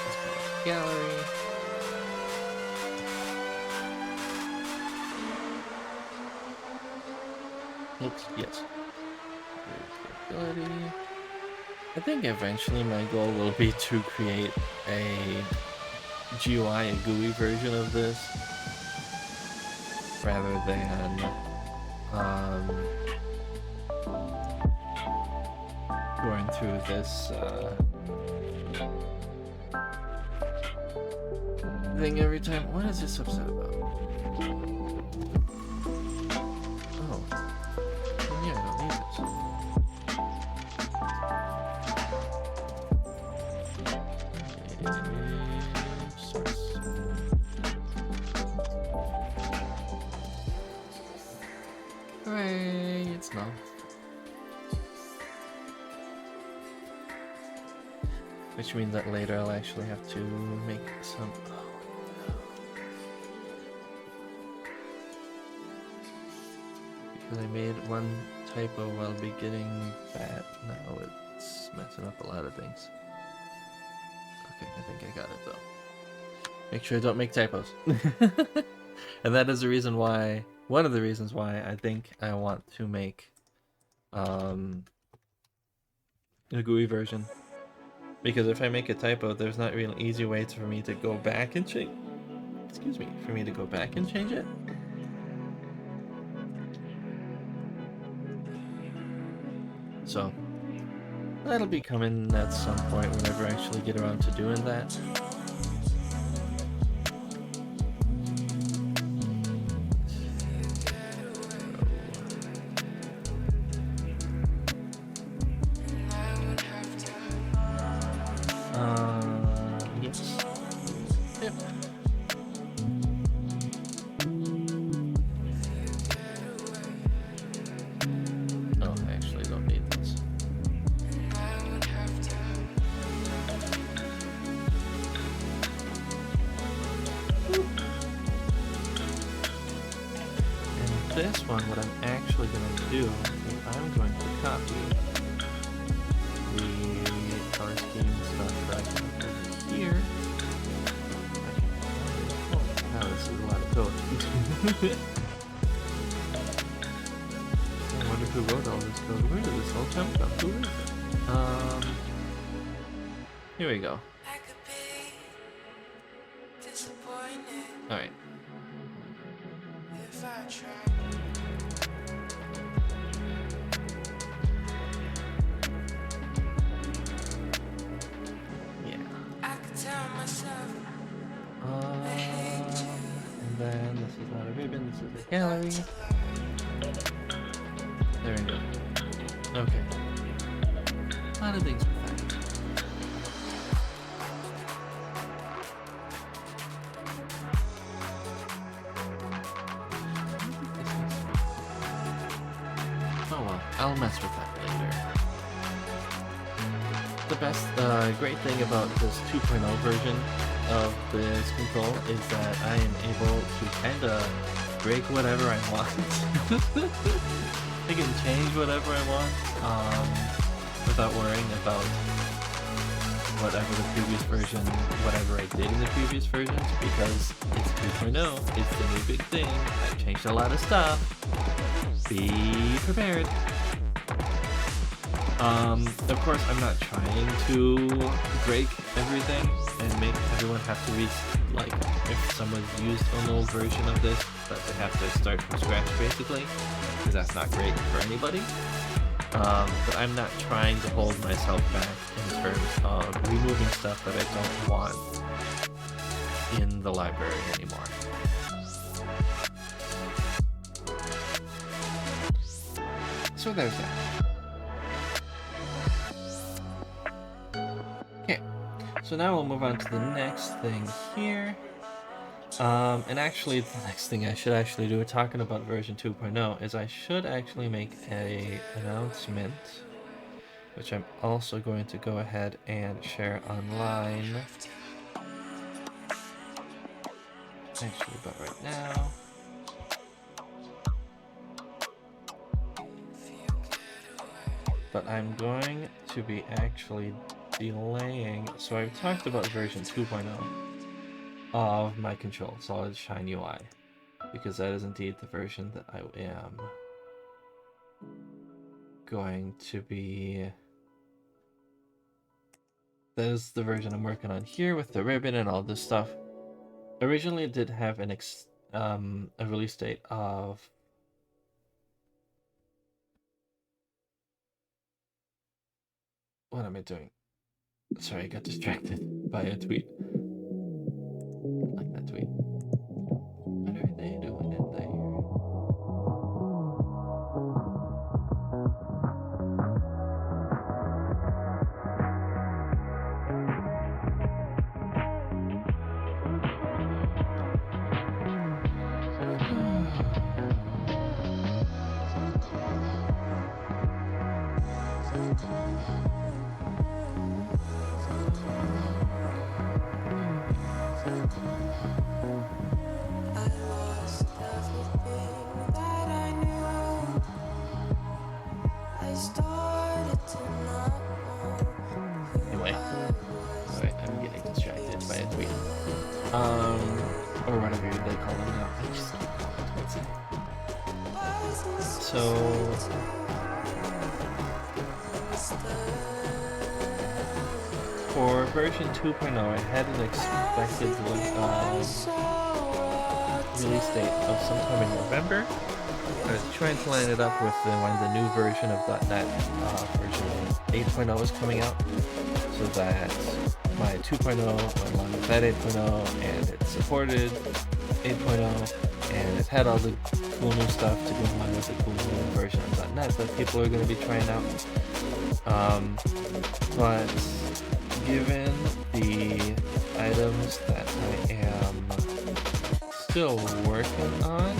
let's go with gallery. Oops, yes. Ability. I think eventually my goal will be to create a GUI, a GUI version of this, rather than going through this thing every time. What is this upset about? Oh, yeah, I don't need this. Source. Hooray, it's not. Which means that later I'll actually have to make some. Oh, no. Because I made one typo while beginning that. Now it's messing up a lot of things. Okay, I think I got it though. Make sure I don't make typos. And that is the reason why, one of the reasons why I think I want to make a GUI version. Because if I make a typo, there's not really an easy way for me to go back and change. Excuse me, for me to go back and change it. So that'll be coming at some point whenever I actually get around to doing that. this one, what I'm actually going to do is I'm going to copy the color scheme stuff that I can over here. Wow, this is a lot of code. I wonder who wrote all this code. Where did this all come from? Who is it? Here we go. Alright. Yeah. And then this is not a ribbon, this is a gallery. There we go. Okay. A lot of things with that. Oh well, I'll mess with that later. The great thing about this 2.0 version of this control is that I am able to kinda break whatever I want. I can change whatever I want without worrying about whatever the previous version, whatever I did in the previous versions, because it's 2.0, it's the new big thing. I've changed a lot of stuff. Be prepared. Of course, I'm not trying to break everything and make everyone have to reach, like, if someone's used an old version of this, that they have to start from scratch, basically, because that's not great for anybody. But I'm not trying to hold myself back in terms of removing stuff that I don't want in the library anymore. So there's that. Okay, so now we'll move on to the next thing here. And actually, the next thing I should actually do, talking about version 2.0, is I should actually make an announcement, which I'm also going to go ahead and share online. Actually, about right now. But I'm going to be actually delaying. So I've talked about version 2.0 of my control, Solid Shine UI, because that is indeed the version that I am going to be. That is the version I'm working on here with the ribbon and all this stuff. Originally, it did have an a release date of. What am I doing? Sorry, I got distracted by a tweet. Like that tweet. What are they doing in there? Anyway, sorry, I'm getting distracted by a tweet. Or whatever they call them now. I just keep calling tweets. So, for version 2.0, I had an expected release date of sometime in November. I was trying to line it up with when the new version of .NET version 8.0 is coming out, so that my 2.0 went along with that 8.0, and it supported 8.0, and it had all the cool new stuff to go along with the cool new version of .NET that people are going to be trying out. But given the items that I am still working on,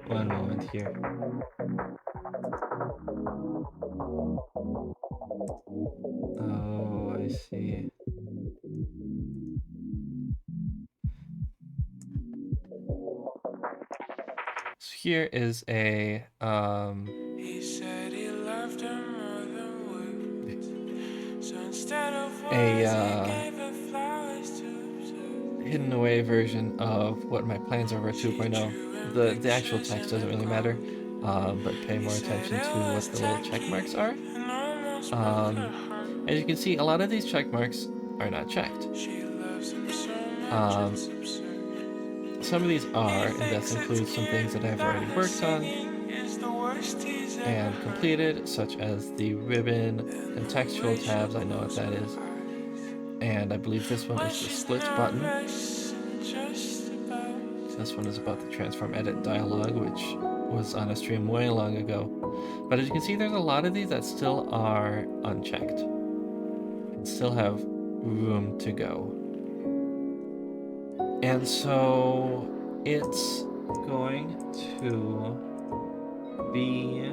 One moment here. Oh, I see. So here is a He said he loved her more than words. So instead of words, he gave her flowers to observe. hidden away version of what my plans are for 2.0. The actual text doesn't really matter, but pay more attention to what the little check marks are. As you can see, a lot of these check marks are not checked. Some of these are, and this includes some things that I've already worked on and completed, such as the ribbon contextual tabs. I know what that is. And I believe this one is the split button. This one is about the transform edit dialogue, which was on a stream way long ago. But as you can see, there's a lot of these that still are unchecked and still have room to go. And so it's going to be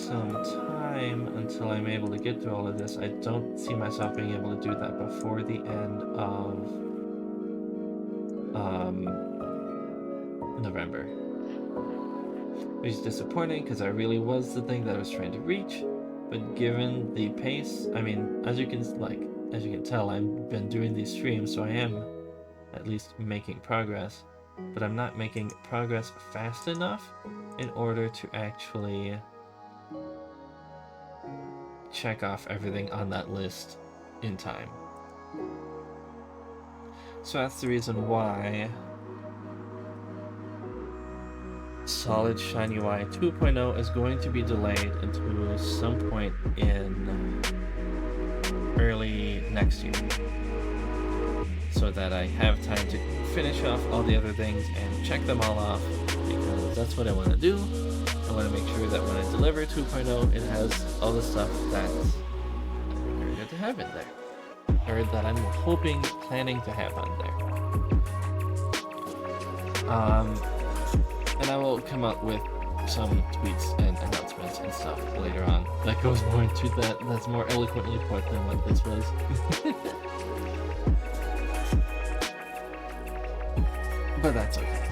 some time until I'm able to get through all of this. I don't see myself being able to do that before the end of November. Which is disappointing because I really was the thing that I was trying to reach, but given the pace, I mean, as you can tell, I've been doing these streams, so I am at least making progress, but I'm not making progress fast enough in order to actually check off everything on that list in time. So that's the reason why Solid Shine UI 2.0 is going to be delayed until some point in early next year, so that I have time to finish off all the other things and check them all off, because that's what I want to do. I want to make sure that when I deliver 2.0, it has all the stuff that I'm eager to have in there, or that I'm planning to have on there. And I will come up with some tweets and announcements and stuff later on that goes more into that, that's more eloquently put than what this was. But that's okay.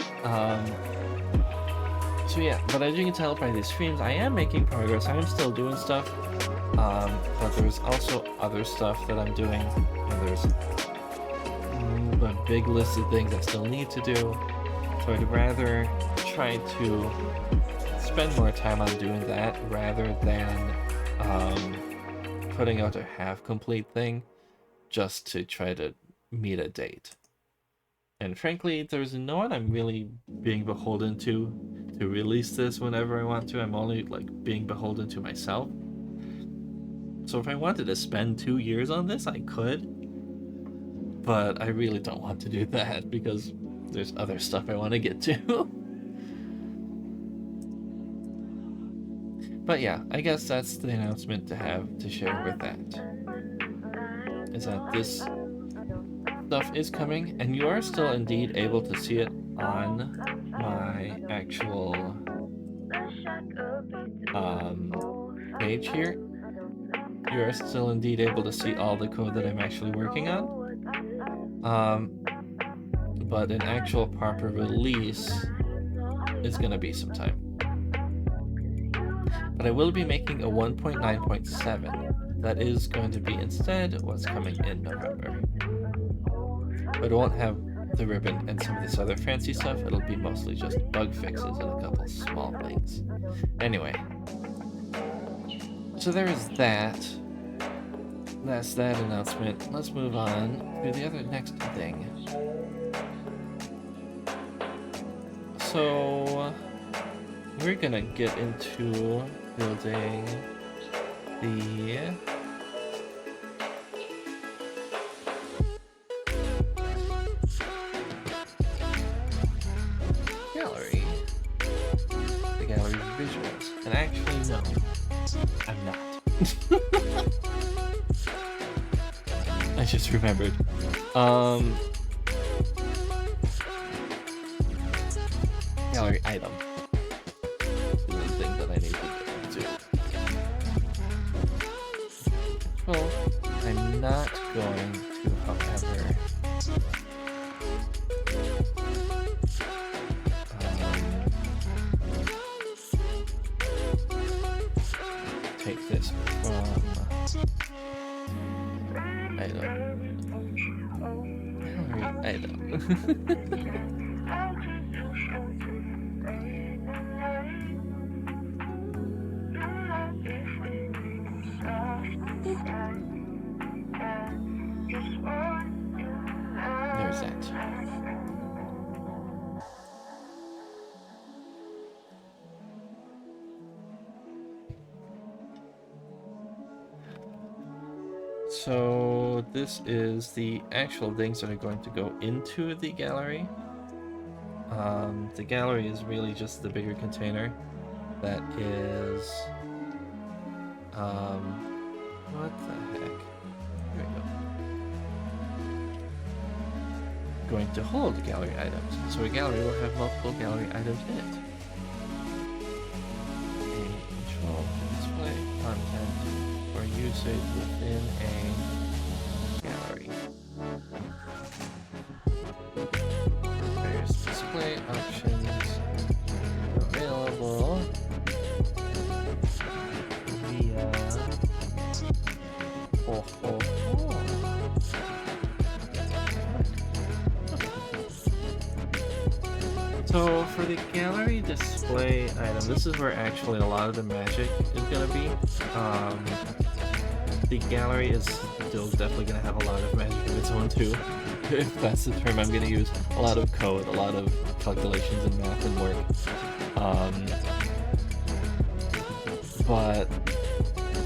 So yeah, but as you can tell by these streams, I am making progress. I am still doing stuff, but there's also other stuff that I'm doing, and there's a big list of things I still need to do. So I'd rather try to spend more time on doing that rather than putting out a half-complete thing just to try to meet a date. And frankly, there's no one I'm really being beholden to release this whenever I want to. I'm only being beholden to myself. So if I wanted to spend 2 years on this, I could. But I really don't want to do that because there's other stuff I want to get to. But yeah, I guess that's the announcement to have to share with that. Is that this stuff is coming, and you are still indeed able to see it on my actual page here. You are still indeed able to see all the code that I'm actually working on. But an actual proper release is gonna be some time. But I will be making a 1.9.7. That is going to be instead what's coming in November. But it won't have the ribbon and some of this other fancy stuff. It'll be mostly just bug fixes and a couple small things. Anyway. So there is that. That's that announcement. Let's move on to the other next thing. So we're gonna get into building the gallery. The gallery visuals. And actually, no, I'm not. I just remembered. Gallery item is the thing that I need to do. Well, I'm not going to, however, take this from item. Gallery item. There's that. So this is the actual things that are going to go into the gallery. The gallery is really just the bigger container that is what the heck? Here we go. Going to hold gallery items. So a gallery will have multiple gallery items in it. Control display content for usage within a gallery. Various display options available via So for the gallery display item, this is where actually a lot of the magic is going to be. The gallery is still definitely going to have a lot of magic of its own too, if that's the term I'm going to use. A lot of code, a lot of calculations and math and work. But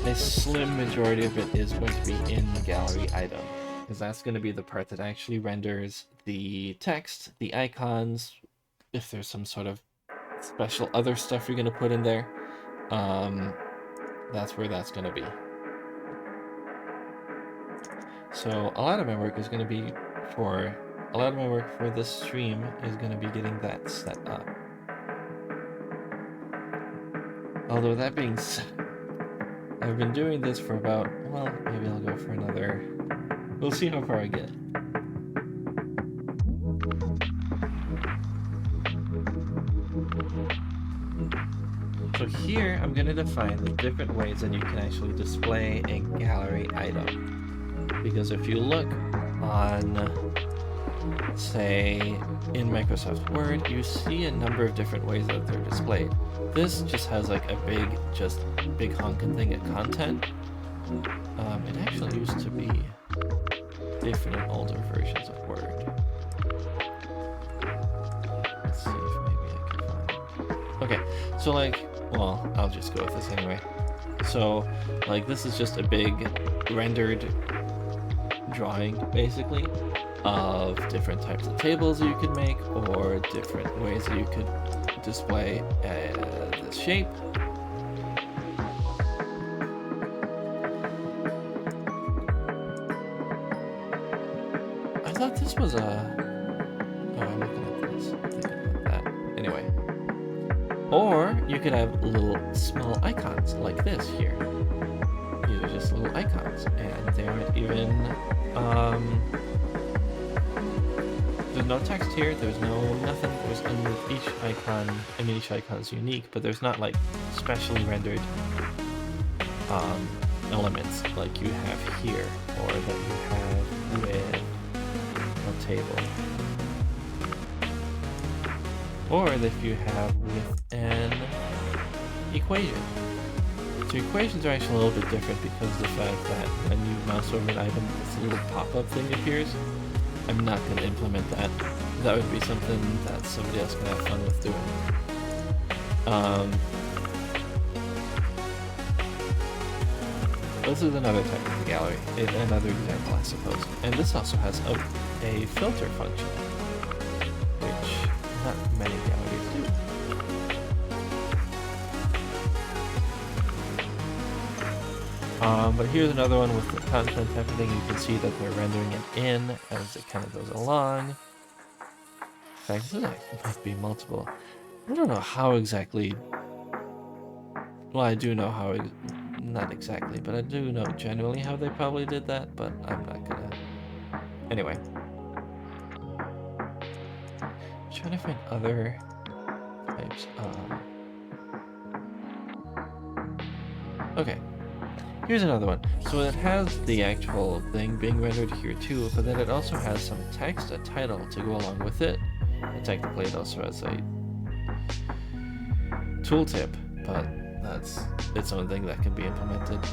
a slim majority of it is going to be in the gallery item, because that's going to be the part that actually renders the text, the icons, if there's some sort of special other stuff you're going to put in there, that's where that's going to be. So a lot of my work is going to be for this stream is going to be getting that set up. Although that being said, I've been doing this for about, well, maybe I'll go for another, we'll see how far I get. So here I'm going to define the different ways that you can actually display a gallery item. Because if you look on, say, in Microsoft Word, you see a number of different ways that they're displayed. This just has like a big honking thing of content. It actually used to be different in older versions of Word. Let's see if maybe I can find. Okay, so like, well, I'll just go with this anyway. So, like, this is just a big rendered drawing, basically, of different types of tables that you could make, or different ways that you could display this shape. I thought this was a... Oh, I'm looking at this, thinking about that. Anyway. Or you could have little small icons like this here. These are just little icons, and they aren't even, there's no text here, there's no nothing, there's underneath each icon, I mean each icon is unique, but there's not like specially rendered elements like you have here, or that you have with a table. Or if you have with an equation. So equations are actually a little bit different because of the fact that when you mouse over an item, this little pop-up thing appears. I'm not going to implement that. That would be something that somebody else can have fun with doing. This is another type of gallery, another example, I suppose. And this also has a filter function, which not many galleries do. But here's another one with the content happening. You can see that they're rendering it in as it kind of goes along. In fact, this might be multiple. I don't know how exactly. Well, I do know how. Not exactly, but I do know generally how they probably did that, but I'm not gonna. Anyway. I'm trying to find other types of. Okay. Here's another one. So it has the actual thing being rendered here too, but then it also has some text, a title to go along with it. And technically it also has a tooltip, but that's its own thing that can be implemented.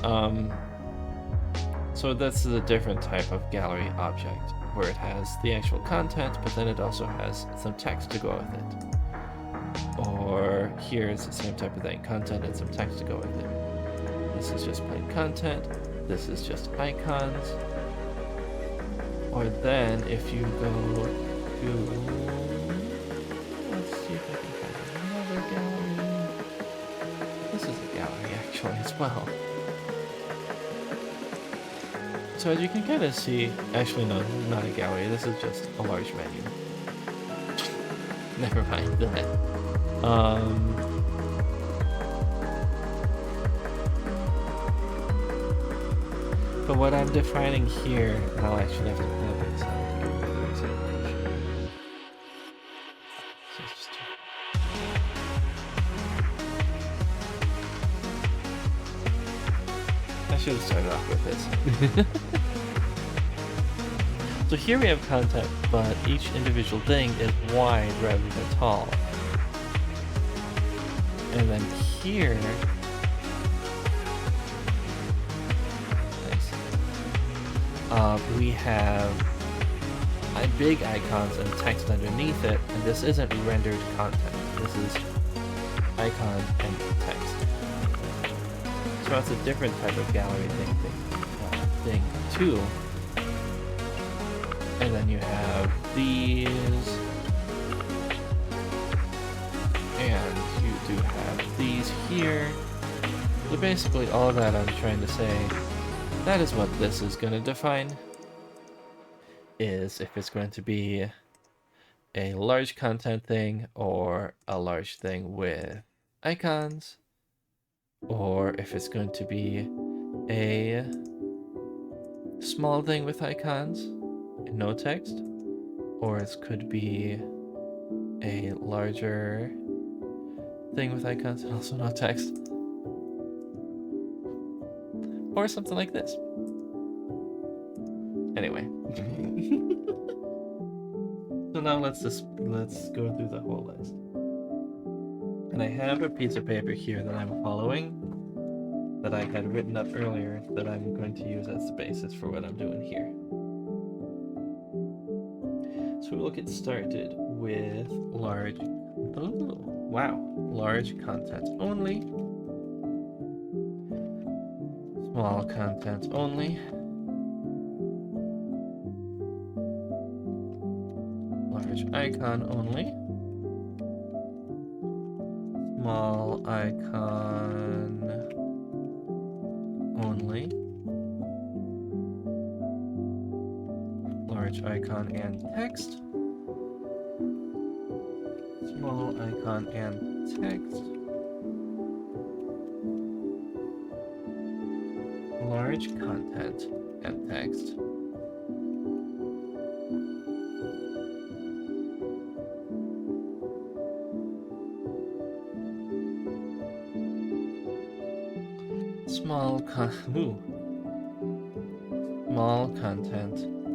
So that's a different type of gallery object, where it has the actual content, but then it also has some text to go with it. Or here's the same type of thing, content and some text to go with it. This is just plain content. This is just icons. Or then if you go to, let's see if I can find another gallery. This is a gallery actually as well. So as you can kind of see, actually no, not a gallery. This is just a large menu. Never mind that. But what I'm defining here, and I'll actually have to pull up this out to get better examination. So it's just I should have started off with this. So here we have content, but each individual thing is wide rather than tall. And then here, we have big icons and text underneath it, and this isn't rendered content. This is icon and text. So that's a different type of gallery thing too. And then you have these, and you do have these here. So basically all of that I'm trying to say, that is what this is going to define, is if it's going to be a large content thing or a large thing with icons, or if it's going to be a small thing with icons and no text, or it could be a larger thing with icons and also no text. Or something like this. Anyway. So now let's go through the whole list. And I have a piece of paper here that I'm following that I had written up earlier that I'm going to use as the basis for what I'm doing here. So we'll get started with large content only. Small content only. Large icon only. Small icon only. Large icon and text. Small icon and text. Large content and text. Small content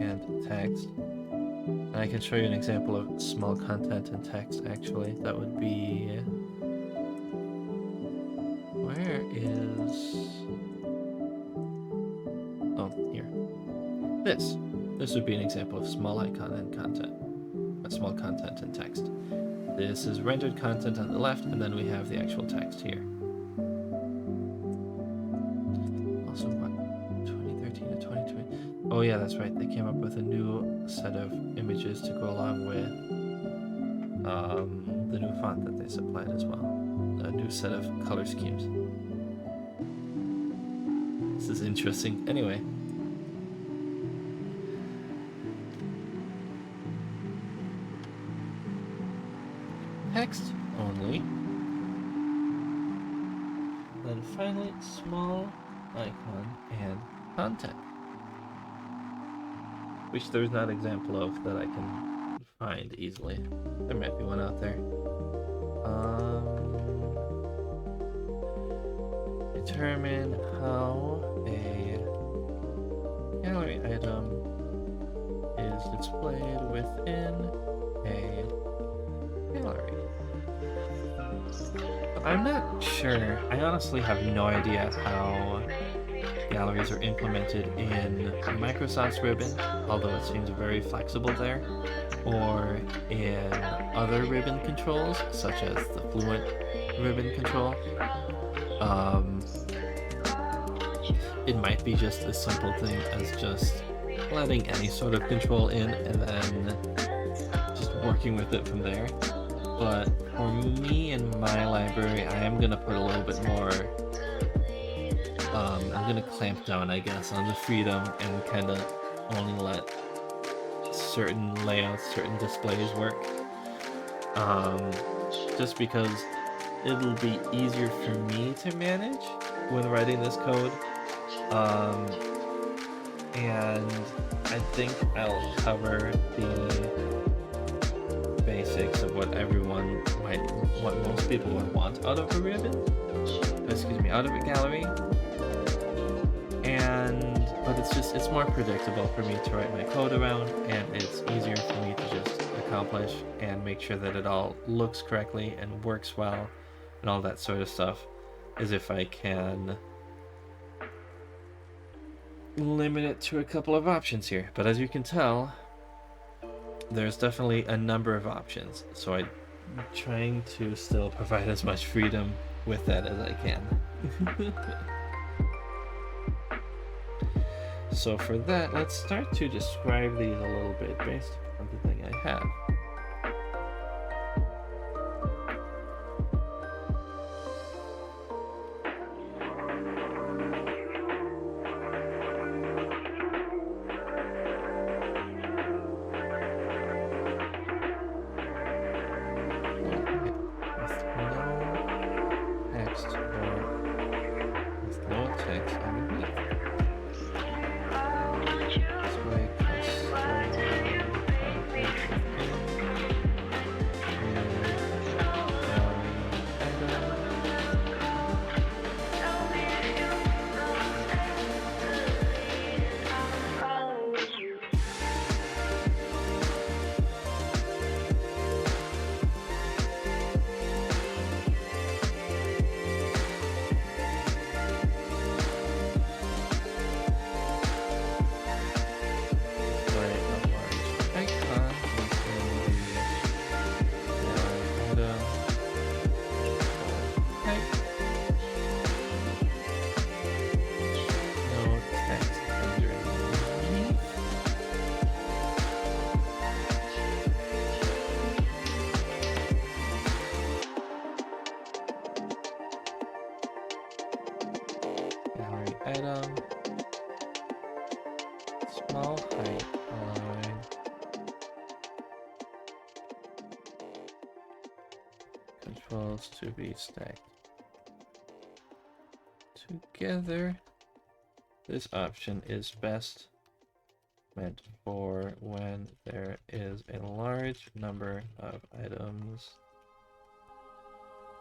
and text. And I can show you an example of small content and text actually. That would be, where is, oh, here. This would be an example of small icon and content. Small content and text. This is rendered content on the left, and then we have the actual text here. Also, what? 2013 to 2020. Oh yeah, that's right. They came up with a new set of images to go along with the new font that they supplied as well. A new set of color schemes. This is interesting. Anyway. Text only. Then finally, small icon and content. Which there's not an example of that I can find easily. There might be one out there. Determine how a gallery item is displayed within a gallery. I'm not sure. I honestly have no idea how galleries are implemented in Microsoft's Ribbon, although it seems very flexible there, or in other ribbon controls, such as the Fluent ribbon control. It might be just a simple thing as just letting any sort of control in and then just working with it from there. But for me in my library, I am going to put a little bit more, I'm going to clamp down, I guess, on the freedom and kind of only let certain layouts, certain displays work. Just because it'll be easier for me to manage when writing this code. And I think I'll cover the basics of what most people would want out of a ribbon. Out of a gallery. But it's more predictable for me to write my code around, and it's easier for me to just accomplish and make sure that it all looks correctly and works well and all that sort of stuff, as if I can limit it to a couple of options here. But as you can tell, there's definitely a number of options, so I'm trying to still provide as much freedom with that as I can. So for that, let's start to describe these a little bit based on the thing I have. Item, small height line, controls to be stacked together. This option is best meant for when there is a large number of items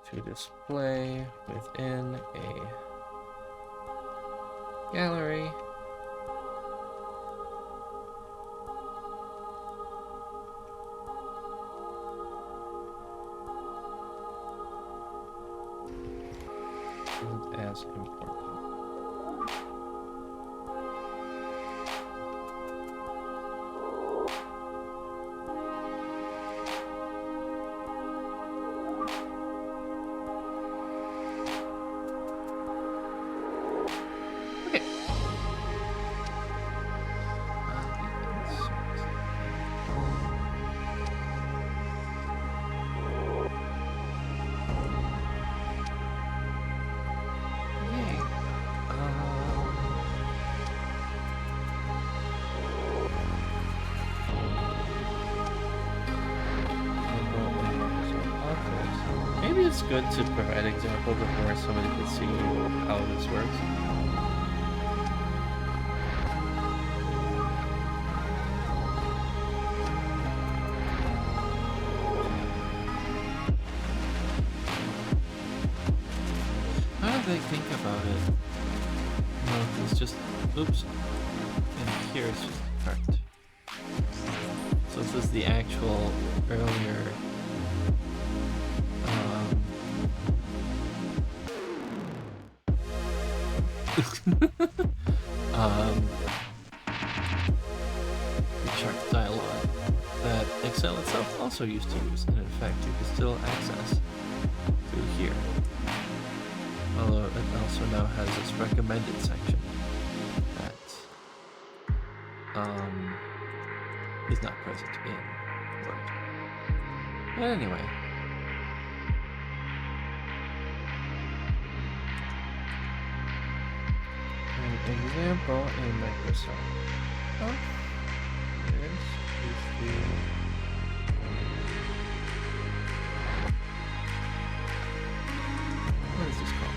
to display within a gallery. Isn't as important. it's good to provide examples before somebody can see how this works. How do they think about it? No, it's just, oops, and here it's just correct. So this is the actual earlier the chart dialog that Excel itself also used to use, and in fact you can still access through here. Although it also now has its recommended section that is not present in Word. But anyway. An example in Microsoft. Oh, this is the what is this called?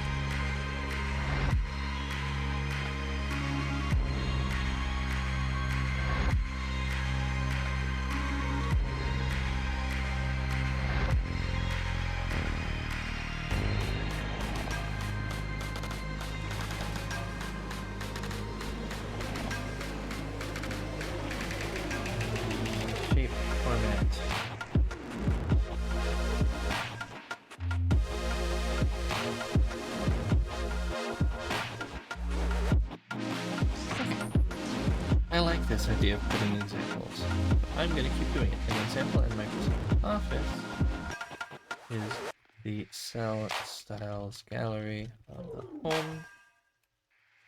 Shape format. I like this idea of putting examples. I'm going to keep doing it. An example in Microsoft Office is the Cell Styles Gallery on the Home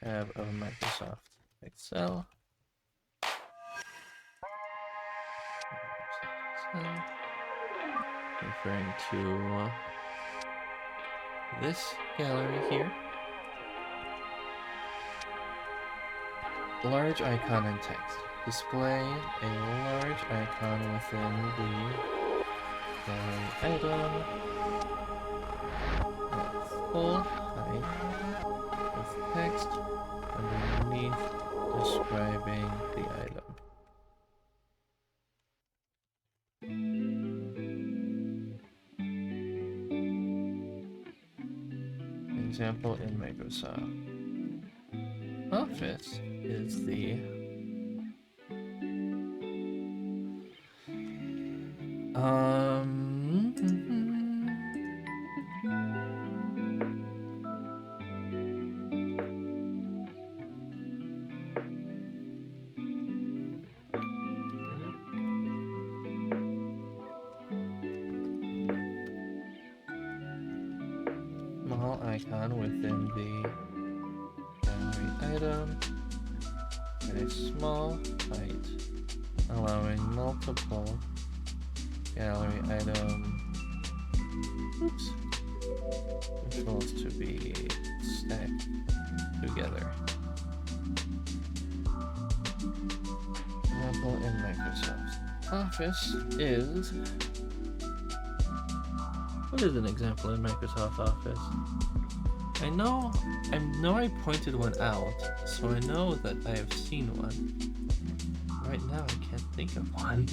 tab of Microsoft Excel. Referring to this gallery here. Large icon and text. Display a large icon within the gallery item at full height with text underneath describing the item. Example in Microsoft Office is the small icon within the gallery item at a small height, allowing multiple gallery item controls to be stacked together. Example in Microsoft Office is. What is an example in Microsoft Office? I know I pointed one out, so I know that I have seen one. Right now I can't think of one.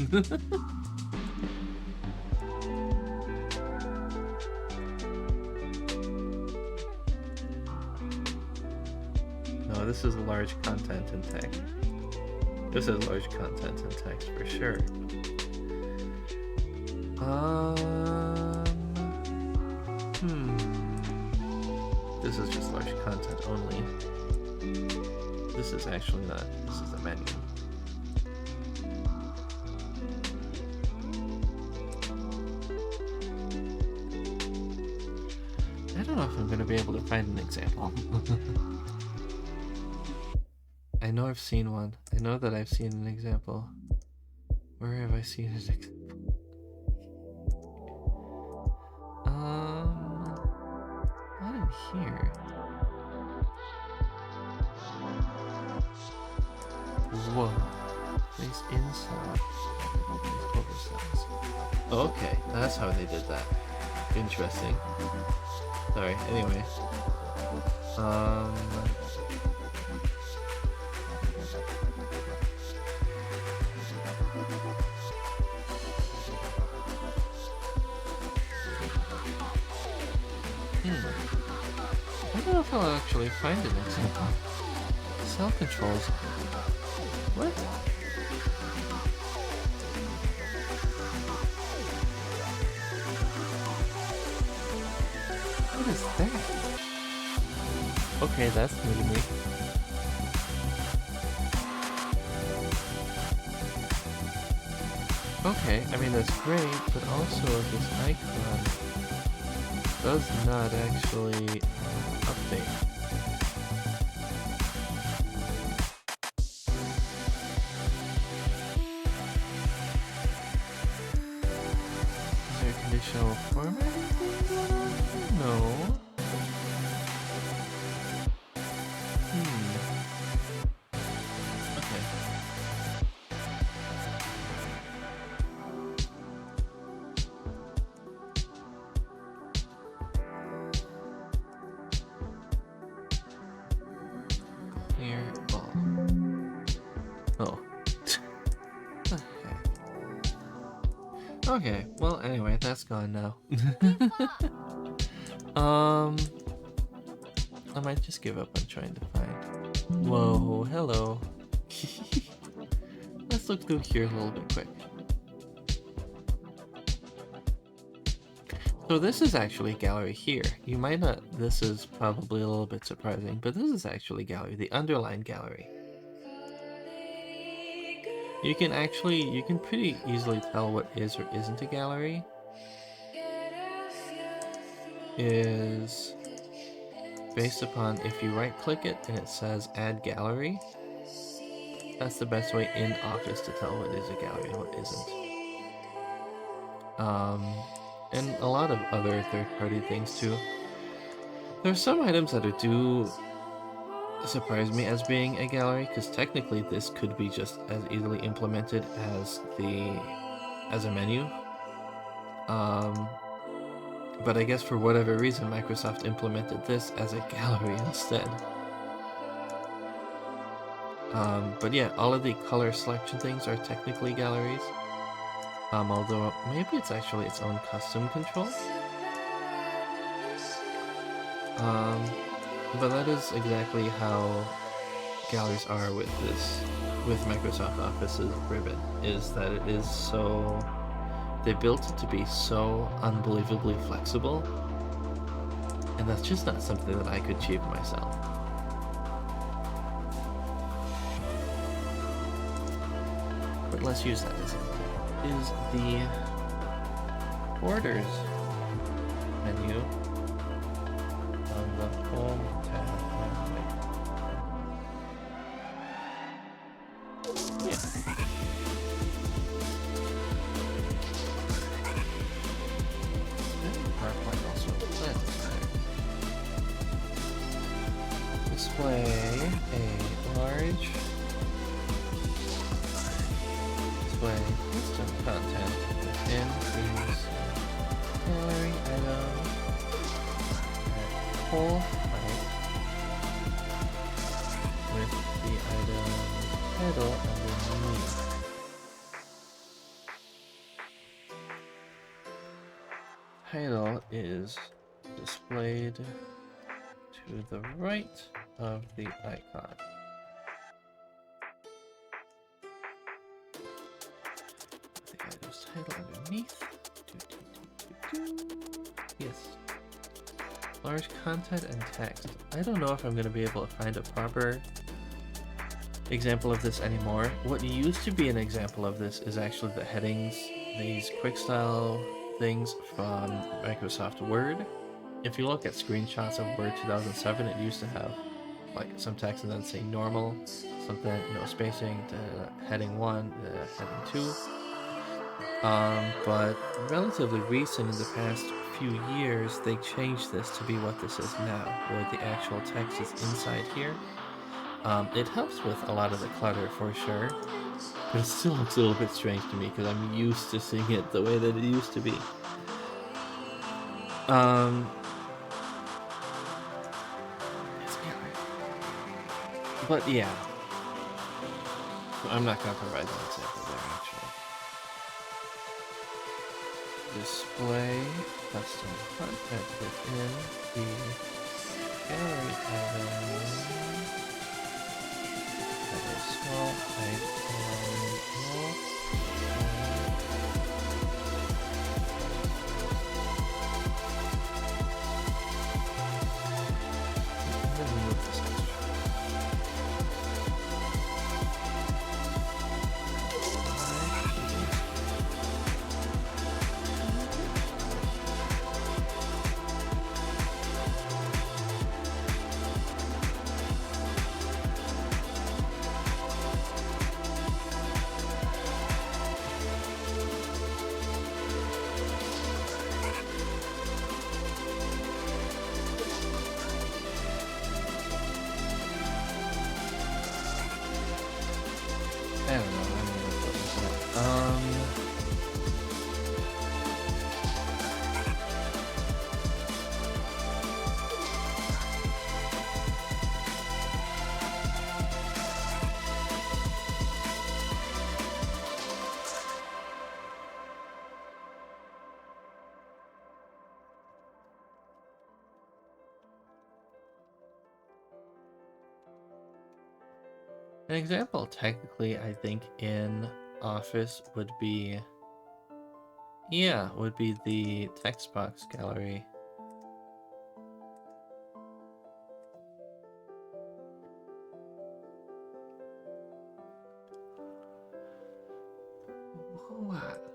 No, this is large content and text. This is large content and text for sure. This is just large content only. This is actually not. This is the menu. I don't know if I'm going to be able to find an example. I know I've seen one. I know that I've seen an example. Where have I seen an example? Not in here. Whoa. Place in cells. Place over cells. Okay, that's how they did that. interesting. Sorry, anyway. I don't know if I'll actually find an example. Cell controls. What? What is that? Okay, that's new to me. Okay, I mean that's great, but also this icon does not actually update. Is there a conditional formatting thing going on? No. Okay. Clear all. Oh. Okay, well anyway, that's gone now. I might just give up on trying to find. Whoa, hello. Let's look through here a little bit quick. So this is actually gallery here. You might not, this is probably a little bit surprising, but this is actually gallery, the underline gallery. You can pretty easily tell what is or isn't a gallery. Is based upon if you right click it and it says add gallery. That's the best way in Office to tell what is a gallery and what isn't. And a lot of other third-party things too. There's some items that do surprise me as being a gallery, because technically this could be just as easily implemented as a menu. But I guess for whatever reason Microsoft implemented this as a gallery instead. But yeah, all of the color selection things are technically galleries. Although maybe it's actually its own custom control. But that is exactly how galleries are with Microsoft Office's ribbon, is that it is so, they built it to be so unbelievably flexible, and that's just not something that I could achieve myself. But let's use that as is the Borders menu on the Home tab. Yeah. PowerPoint also. Display a large display custom content within these gallery item at full height with the item title underneath. Title is displayed to the right of the icon. The item's title underneath. Yes. Large content and text. I don't know if I'm going to be able to find a proper example of this anymore. What used to be an example of this is actually the headings, these quick style things from Microsoft Word. If you look at screenshots of Word 2007, it used to have like some text and then say normal, something, no spacing, heading 1, heading 2. But relatively recent, in the past few years, they changed this to be what this is now, where the actual text is inside here. It helps with a lot of the clutter for sure, but it still looks a little bit strange to me because I'm used to seeing it the way that it used to be. Um, but yeah, I'm not gonna provide an example there actually. Display custom content within the gallery item. Have a small item. I don't know. I'm gonna put this an example, technically, I think in Office would be, yeah, would be the text box gallery. What?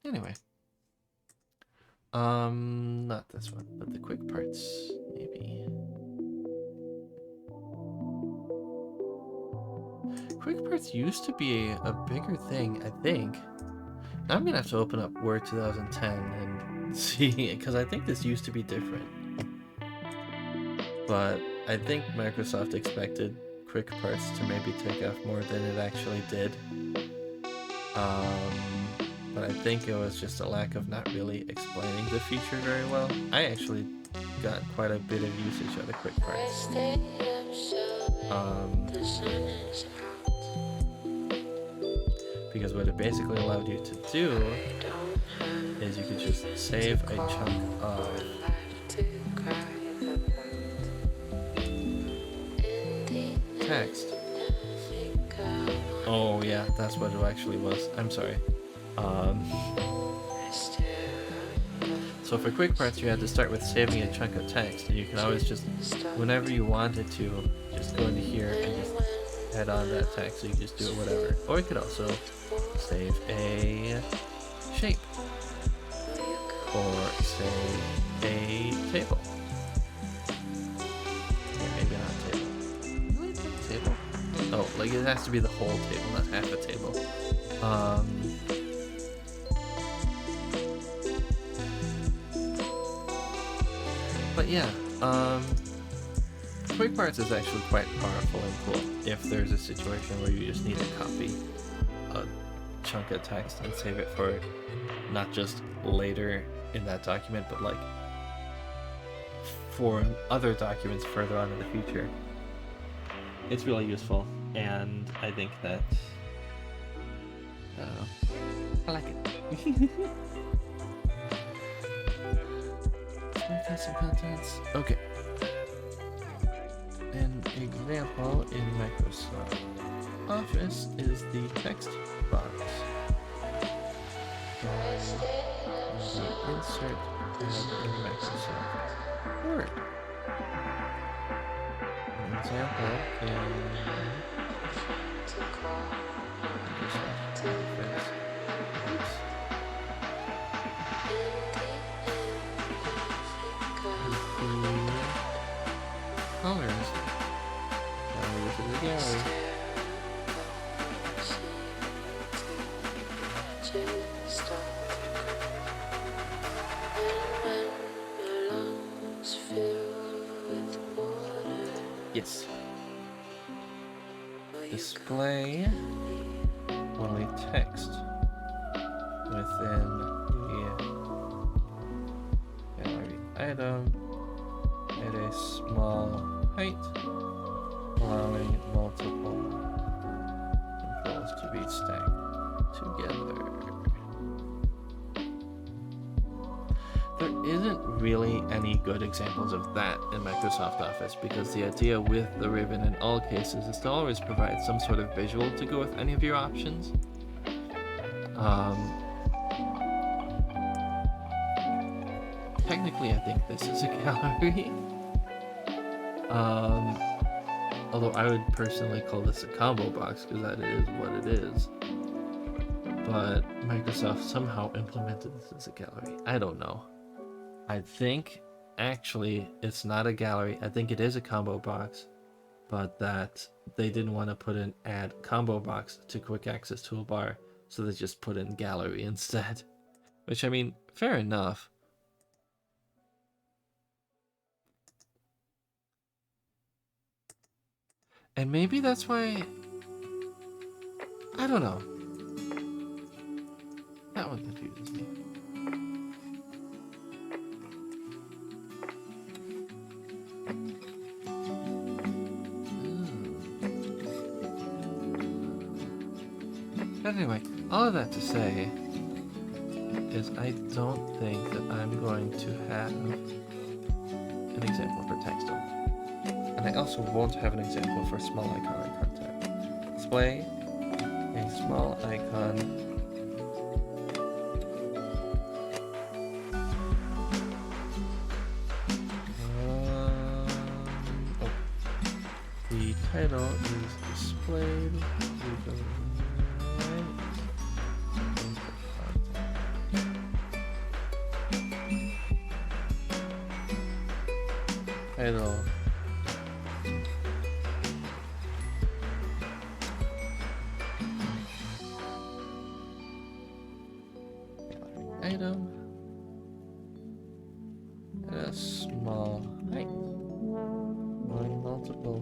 Anyway. Not this one, but the quick parts, maybe. Quick parts used to be a bigger thing, I think. Now I'm gonna have to open up Word 2010 and see, because I think this used to be different. But I think Microsoft expected quick parts to maybe take off more than it actually did. But I think it was just a lack of not really explaining the feature very well. I actually got quite a bit of usage out of quick parts. Because what it basically allowed you to do is you could just save a chunk of text. Oh yeah, that's what it actually was. I'm sorry. So for quick parts, you had to start with saving a chunk of text, and you can always just, whenever you wanted to, just go into here and just add on that text, so you can just do it whatever. Or you could also save a shape, or save a table. Or maybe not table. Table? Oh, like it has to be the whole table, not half a table. But yeah, quick parts is actually quite powerful and cool if there's a situation where you just need to copy a chunk of text and save it for it, not just later in that document, but like for other documents further on in the future. It's really useful, and I think that I like it. Some contents. Okay. An example in Microsoft Office is the text box. And the insert tab in Microsoft Word. An example in Microsoft Office. Oops. Colors. Now this is the gallery. Yes. display only text within the gallery item at a small height, allowing multiple controls to be stacked together. There isn't really any good examples of that in Microsoft Office, because the idea with the ribbon in all cases is to always provide some sort of visual to go with any of your options. Technically, I think this is a gallery. Although I would personally call this a combo box, because that is what it is. But Microsoft somehow implemented this as a gallery. I don't know. I think actually it's not a gallery. I think it is a combo box, but that they didn't want to put an add combo box to quick access toolbar, so they just put in gallery instead. Which, I mean, fair enough. And maybe that's why, I don't know. That one confuses me. Anyway, all of that to say is I don't think that I'm going to have an example for text only. And I also won't have an example for small icon and content. Display a small icon the title is displayed. Title. Item. And a small height. Allowing multiple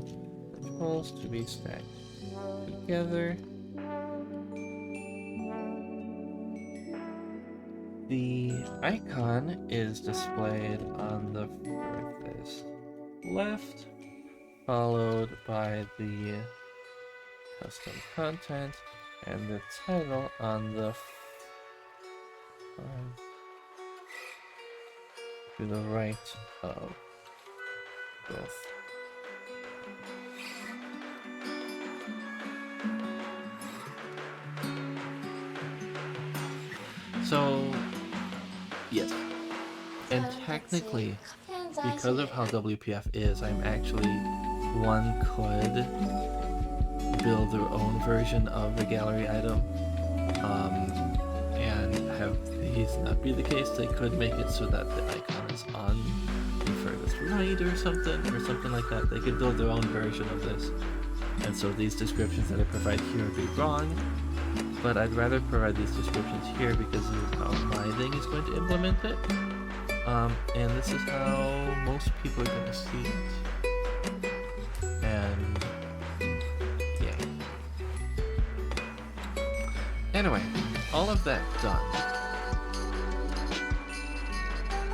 controls to be stacked together. The icon is displayed on the furthest left, followed by the custom content and the title on the to the right of both. So, yes, and technically, because of how WPF is, I'm actually, one could build their own version of the gallery item, and have these not be the case. They could make it so that the icon is on the furthest right or something like that. They could build their own version of this, and so these descriptions that I provide here would be wrong, but I'd rather provide these descriptions here because this is how my thing is going to implement it. And this is how most people are going to see it. And yeah. Anyway, all of that done.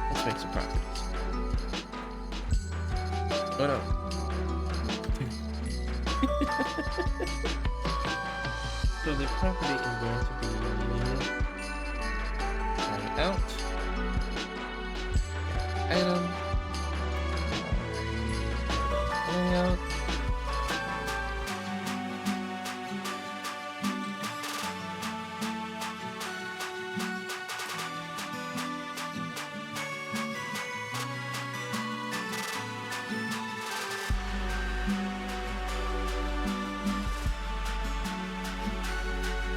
Let's make some properties. Oh no. So the property is going to be out. Item, layout,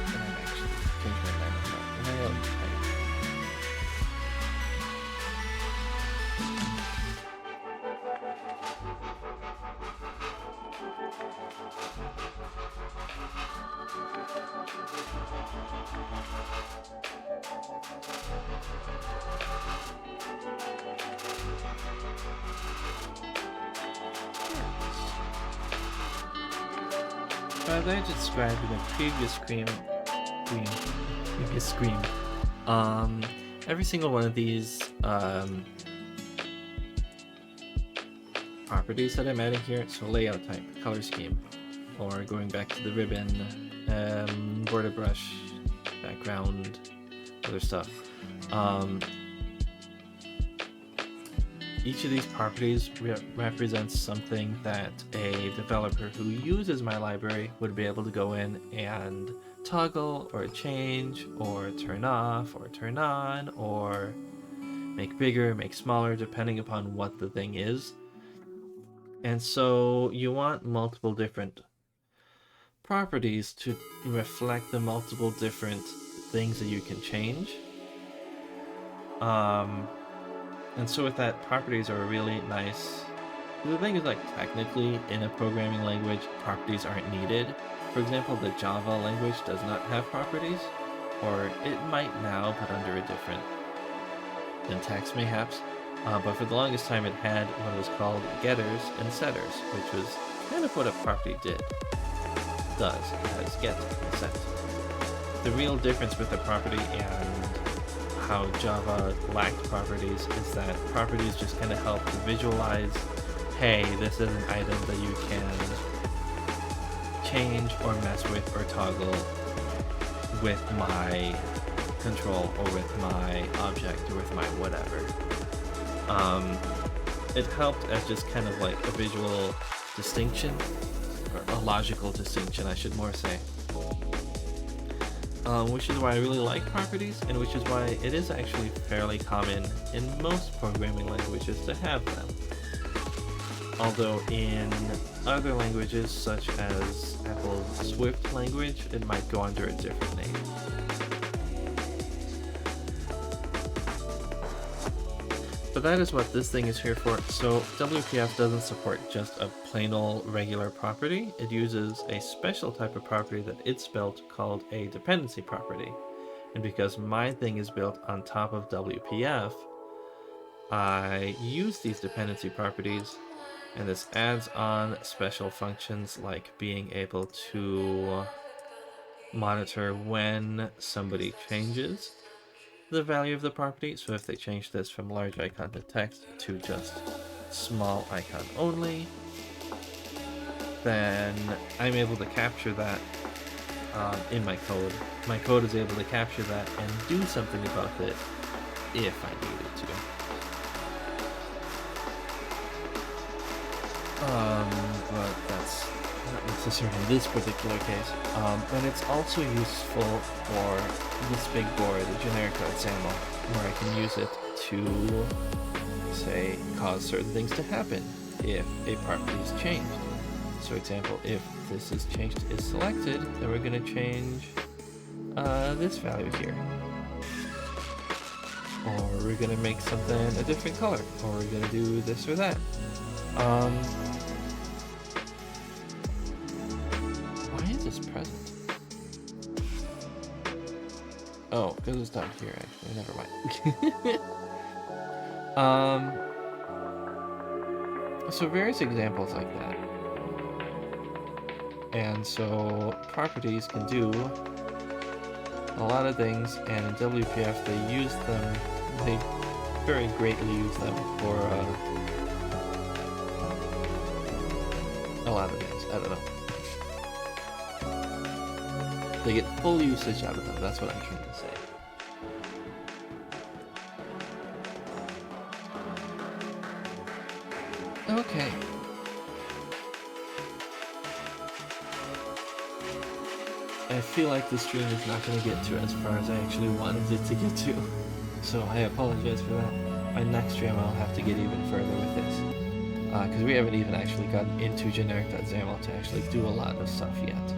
and I'm actually changing my mind about layout type. So as I described in the previous screen, every single one of these properties that I'm adding here, so layout type, color scheme, or going back to the ribbon, border brush, background, other stuff. Each of these properties represents something that a developer who uses my library would be able to go in and toggle or change or turn off or turn on or make bigger, make smaller, depending upon what the thing is. And so you want multiple different properties to reflect the multiple different things that you can change. And so with that, properties are really nice. The thing is, like, technically in a programming language, properties aren't needed. For example, the Java language does not have properties, or it might now, but under a different syntax mayhaps. But for the longest time it had what was called getters and setters, which was kind of what a property does. It has get and set. The real difference with a property and how Java lacked properties is that properties just kind of help to visualize, hey, this is an item that you can change or mess with or toggle with my control or with my object or with my whatever. It helped as just kind of like a visual distinction, or a logical distinction I should more say. Which is why I really like properties, and which is why it is actually fairly common in most programming languages to have them. Although in other languages, such as Apple's Swift language, it might go under a different name. But that is what this thing is here for. So WPF doesn't support just a plain old regular property. It uses a special type of property that it's built called a dependency property. And because my thing is built on top of WPF, I use these dependency properties, and this adds on special functions like being able to monitor when somebody changes the value of the property. So if they change this from large icon to text to just small icon only, then I'm able to capture that in my code. My code is able to capture that and do something about it if I needed to. But that's not necessarily in this particular case. And it's also useful for this big board, the generic.xaml, where I can use it to, say, cause certain things to happen if a property is changed. So, for example, if this is changed is selected, then we're going to change this value here. Or we're going to make something a different color, or we're going to do this or that. Why is this present? Oh, because it's down here, actually. Never mind. So various examples like that. And so properties can do a lot of things, and in WPF they very greatly use them for a lot of things. I don't know. They get full usage out of them, that's what I'm trying to say. Okay. I feel like the stream is not going to get to as far as I actually wanted it to get to, so I apologize for that. My next stream I'll have to get even further with this, because we haven't even actually gotten into generic.xaml to actually do a lot of stuff yet.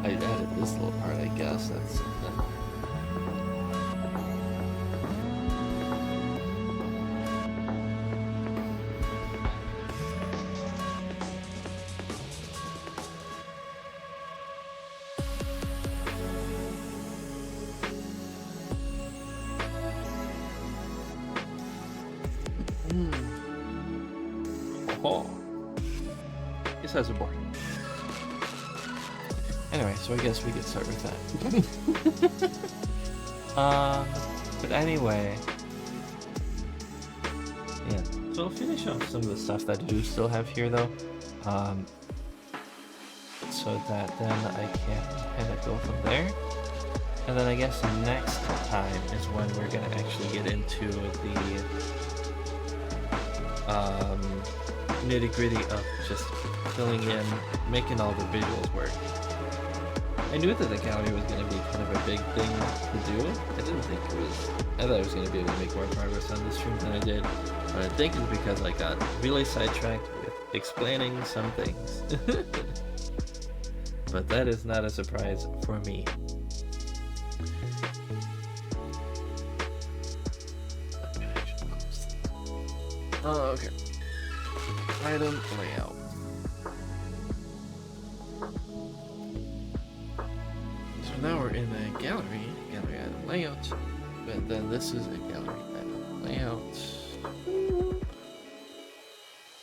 I added this little part, I guess. That's Oh. This has a board. Anyway, so I guess we could start with that. But anyway, yeah. So I'll finish off some of the stuff that I do still have here, though, so that then I can kind of go from there. And then I guess next time is when we're gonna actually get into the nitty-gritty of just filling in, making all the visuals work. I knew that the gallery was going to be kind of a big thing to do. I didn't think it was... I thought I was going to be able to make more progress on this stream than I did. But I think it's because I got really sidetracked with explaining some things. But that is not a surprise for me. Oh, okay. Item layout. So now we're in the gallery item layout, but then this is a gallery item layout.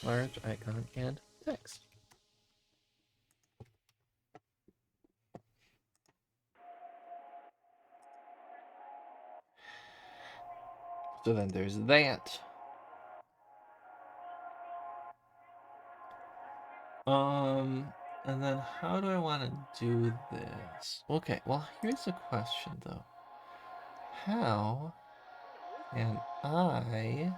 Large icon and text. So then there's that. And then how do I want to do this? Okay, well, here's a question though. How can I...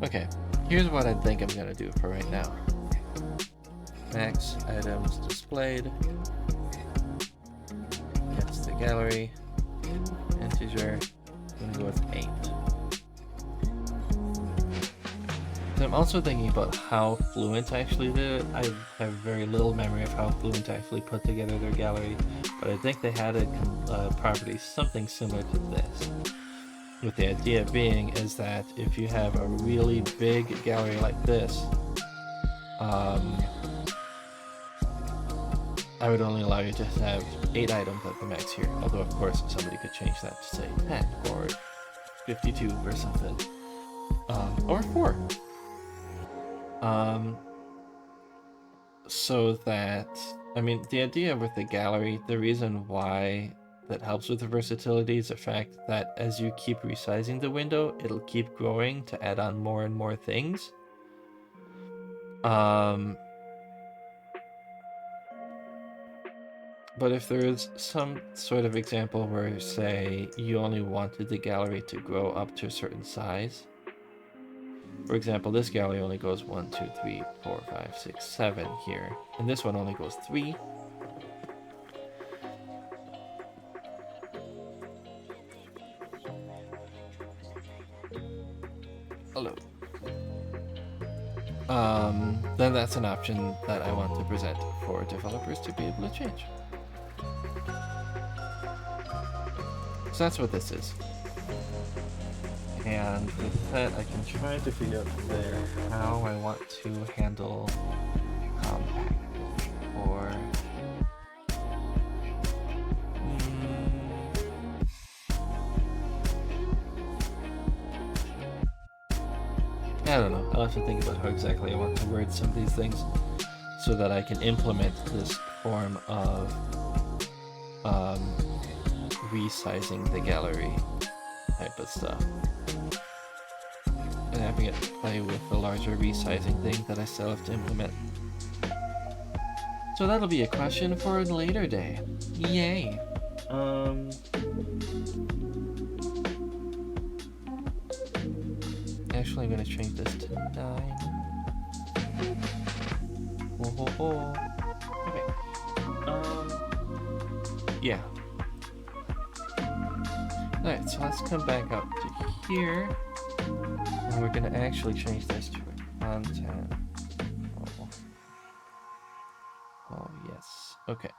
Okay, here's what I think I'm gonna do for right now. Max items displayed. That's the gallery. Integer. I'm gonna go with 8. So I'm also thinking about how Fluent actually did it. I have very little memory of how Fluent actually put together their gallery, but I think they had a property something similar to this. With the idea being is that if you have a really big gallery like this, I would only allow you to have 8 items at the max here. Although of course somebody could change that to say 10 or 52 or something, or 4. So that, I mean, the idea with the gallery, the reason why that helps with the versatility is the fact that as you keep resizing the window, it'll keep growing to add on more and more things. But if there is some sort of example where, say, you only wanted the gallery to grow up to a certain size, for example, this gallery only goes 1, 2, 3, 4, 5, 6, 7 here, and this one only goes 3. Hello. Then that's an option that I want to present for developers to be able to change. So that's what this is. And with that, I can try to figure out from there how I want to handle compact or I don't know. I'll have to think about how exactly I want to word some of these things so that I can implement this form of resizing the gallery type of stuff. And having it play with the larger resizing thing that I still have to implement. So that'll be a question for a later day. Yay! Actually, I'm gonna change this to 9. Okay. Yeah. Alright, so let's come back up to here. And we're gonna actually change this to a content. Oh yes. Okay.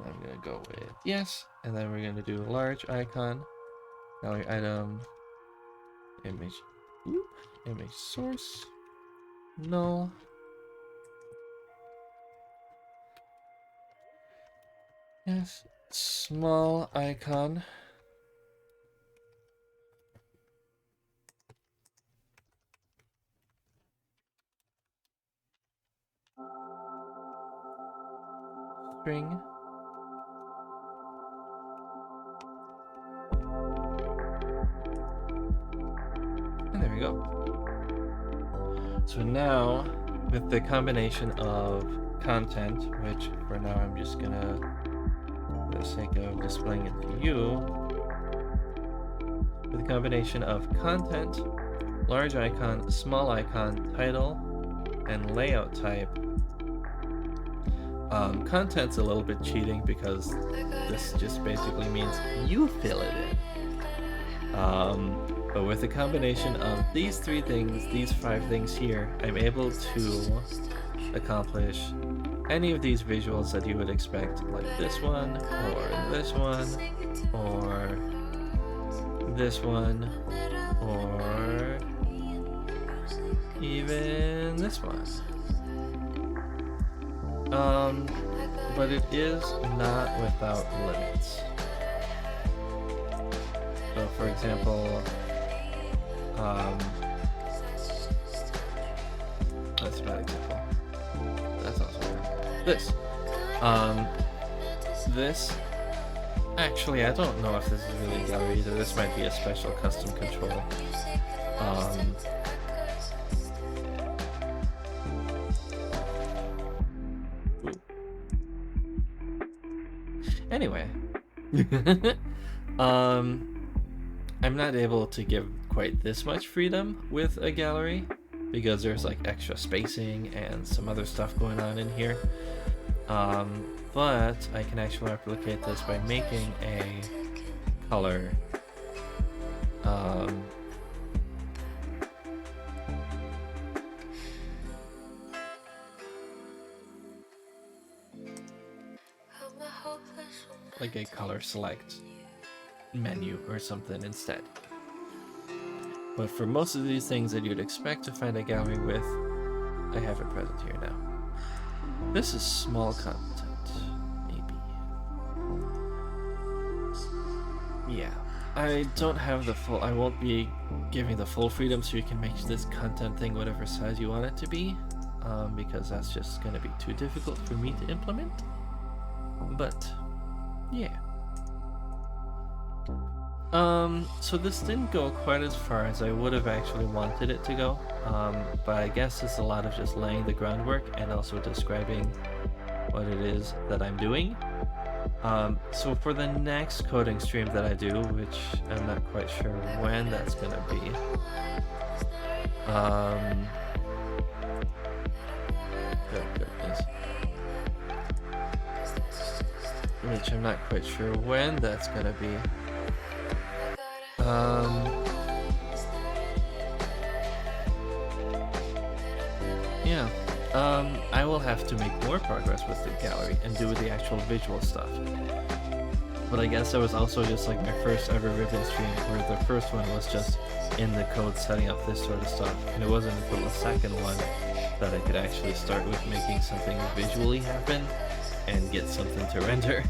I'm gonna go with yes, and then we're gonna do large icon, gallery item, image, image source, null. Yes, small icon. String. And there we go. So now, with the combination of content, which for now I'm just gonna, for the sake of displaying it to you, with the combination of content, large icon, small icon, title, and layout type. Content's a little bit cheating because this just basically means you fill it in. But with the combination of these 3 things, these 5 things here, I'm able to accomplish any of these visuals that you would expect, like this one, or this one, or this one, or even this one. But it is not without limits. So for example, that's a bad example. That's also bad. This, actually, I don't know if this is really a gallery either. This might be a special custom control. Anyway, I'm not able to give quite this much freedom with a gallery because there's like extra spacing and some other stuff going on in here. But I can actually replicate this by making a color. Like a color select menu or something instead. But for most of these things that you'd expect to find a gallery with, I have it present here now. This is small content, maybe. Yeah, I don't have the full, I won't be giving the full freedom so you can make this content thing whatever size you want it to be, because that's just going to be too difficult for me to implement. But yeah. So this didn't go quite as far as I would have actually wanted it to go, but I guess it's a lot of just laying the groundwork and also describing what it is that I'm doing. So for the next coding stream that I do, which I'm not quite sure when that's gonna be, which I'm not quite sure when that's gonna be. Yeah, I will have to make more progress with the gallery and do the actual visual stuff. But I guess that was also just like my first ever Ribbon stream, where the first one was just in the code setting up this sort of stuff, and it wasn't until the second one that I could actually start with making something visually happen and get something to render.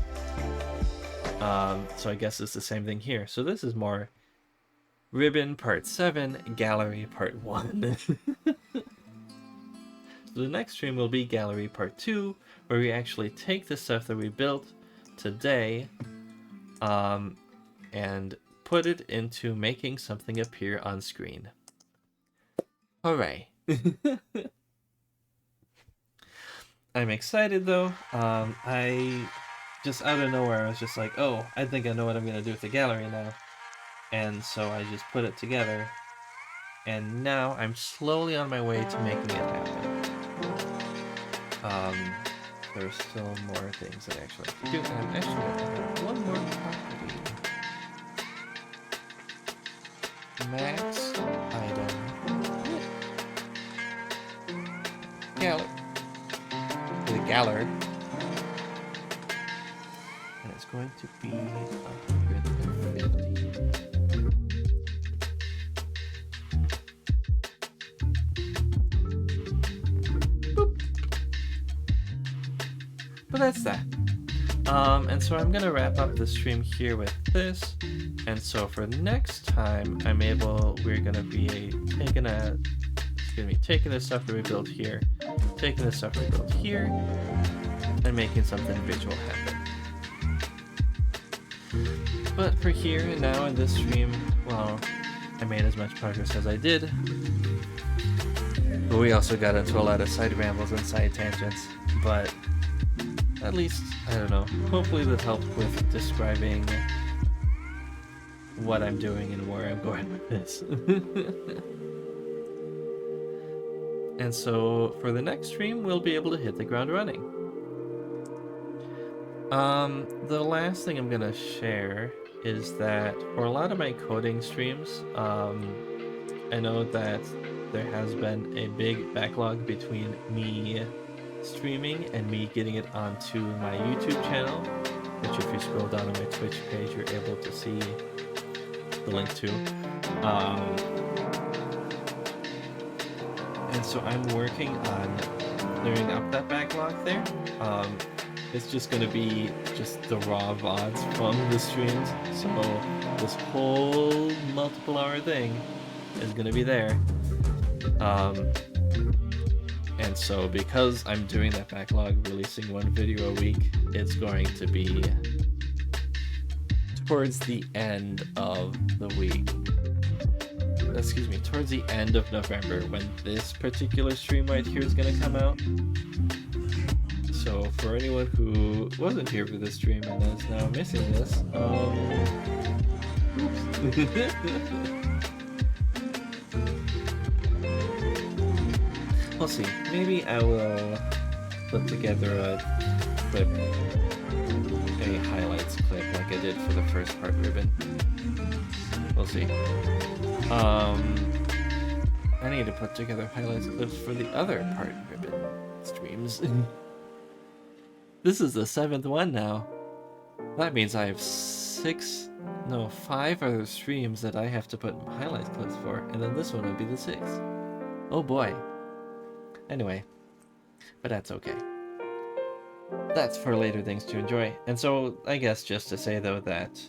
So I guess it's the same thing here. So this is more Ribbon Part 7, Gallery Part 1. So the next stream will be Gallery Part 2, where we actually take the stuff that we built today and put it into making something appear on screen. Hooray. I'm excited though. I just out of nowhere, I was just like, oh, I think I know what I'm going to do with the gallery now. And so I just put it together. And now I'm slowly on my way to making it happen. There's still more things that I actually have to do. And I'm actually going to have one more property. Max item. Gallery. The gallery. and it's going to be 150. Boop. But that's that. And so I'm gonna wrap up the stream here with this. And so for next time, we're gonna be taking the stuff that we built here, taking the stuff we built here, and making something visual happen. But for here and now in this stream, well, I made as much progress as I did. But we also got into a lot of side rambles and side tangents. But at least, I don't know, hopefully that helped with describing what I'm doing and where I'm going with this. And so for the next stream, we'll be able to hit the ground running. The last thing I'm gonna share is that for a lot of my coding streams, I know that there has been a big backlog between me streaming and me getting it onto my YouTube channel, which if you scroll down on my Twitch page, you're able to see the link to. And so I'm working on clearing up that backlog there. It's just going to be just the raw VODs from the streams, so this whole multiple hour thing is going to be there. And so because I'm doing that backlog, releasing one video a week, it's going to be towards the end of the week. Excuse me, towards the end of November when this particular stream right here is going to come out. So for anyone who wasn't here for this stream and is now missing this, we'll see. Maybe I will put together a clip, a highlights clip like I did for the first part ribbon. We'll see. I need to put together highlights clips for the other part ribbon streams. This is the 7th one now. That means I have 5 other streams that I have to put highlights clips for, and then this one would be the 6th. Oh boy. Anyway, but that's okay. That's for later things to enjoy. And so, I guess just to say though that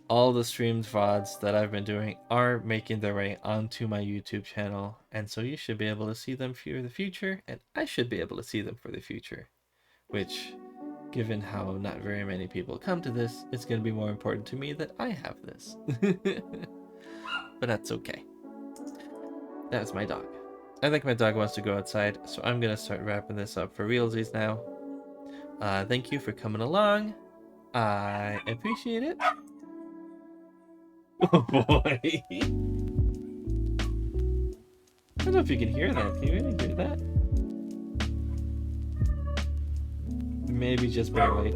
all the streamed VODs that I've been doing are making their way onto my YouTube channel, and so you should be able to see them for the future, and I should be able to see them for the future. Which, given how not very many people come to this, it's going to be more important to me that I have this. But that's okay. That's my dog. I think my dog wants to go outside, so I'm going to start wrapping this up for realsies now. Thank you for coming along. I appreciate it. Oh boy. I don't know if you can hear that. Can you really hear that? Maybe just barely.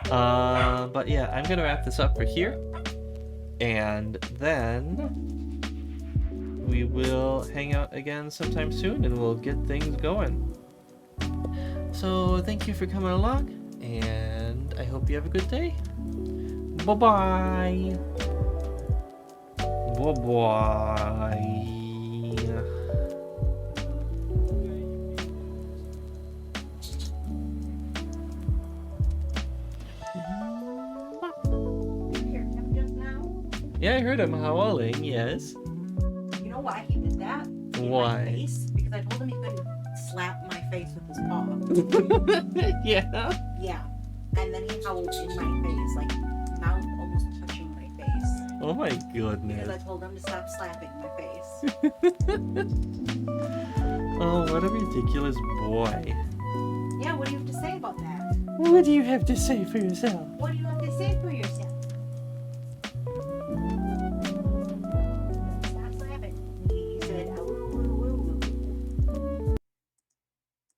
But yeah, I'm gonna wrap this up for here. And then we will hang out again sometime soon and we'll get things going. So thank you for coming along, and I hope you have a good day. Bye-bye. Bye-bye. Yeah, I heard him howling, yes. You know why he did that? Why? My face? Because I told him he couldn't slap my face with his paw. Yeah? Yeah. And then he howled in my face, like mouth almost touching my face. Oh my Because goodness. I told him to stop slapping my face. Oh, what a ridiculous boy. Yeah, what do you have to say about that? What do you have to say for yourself? What do you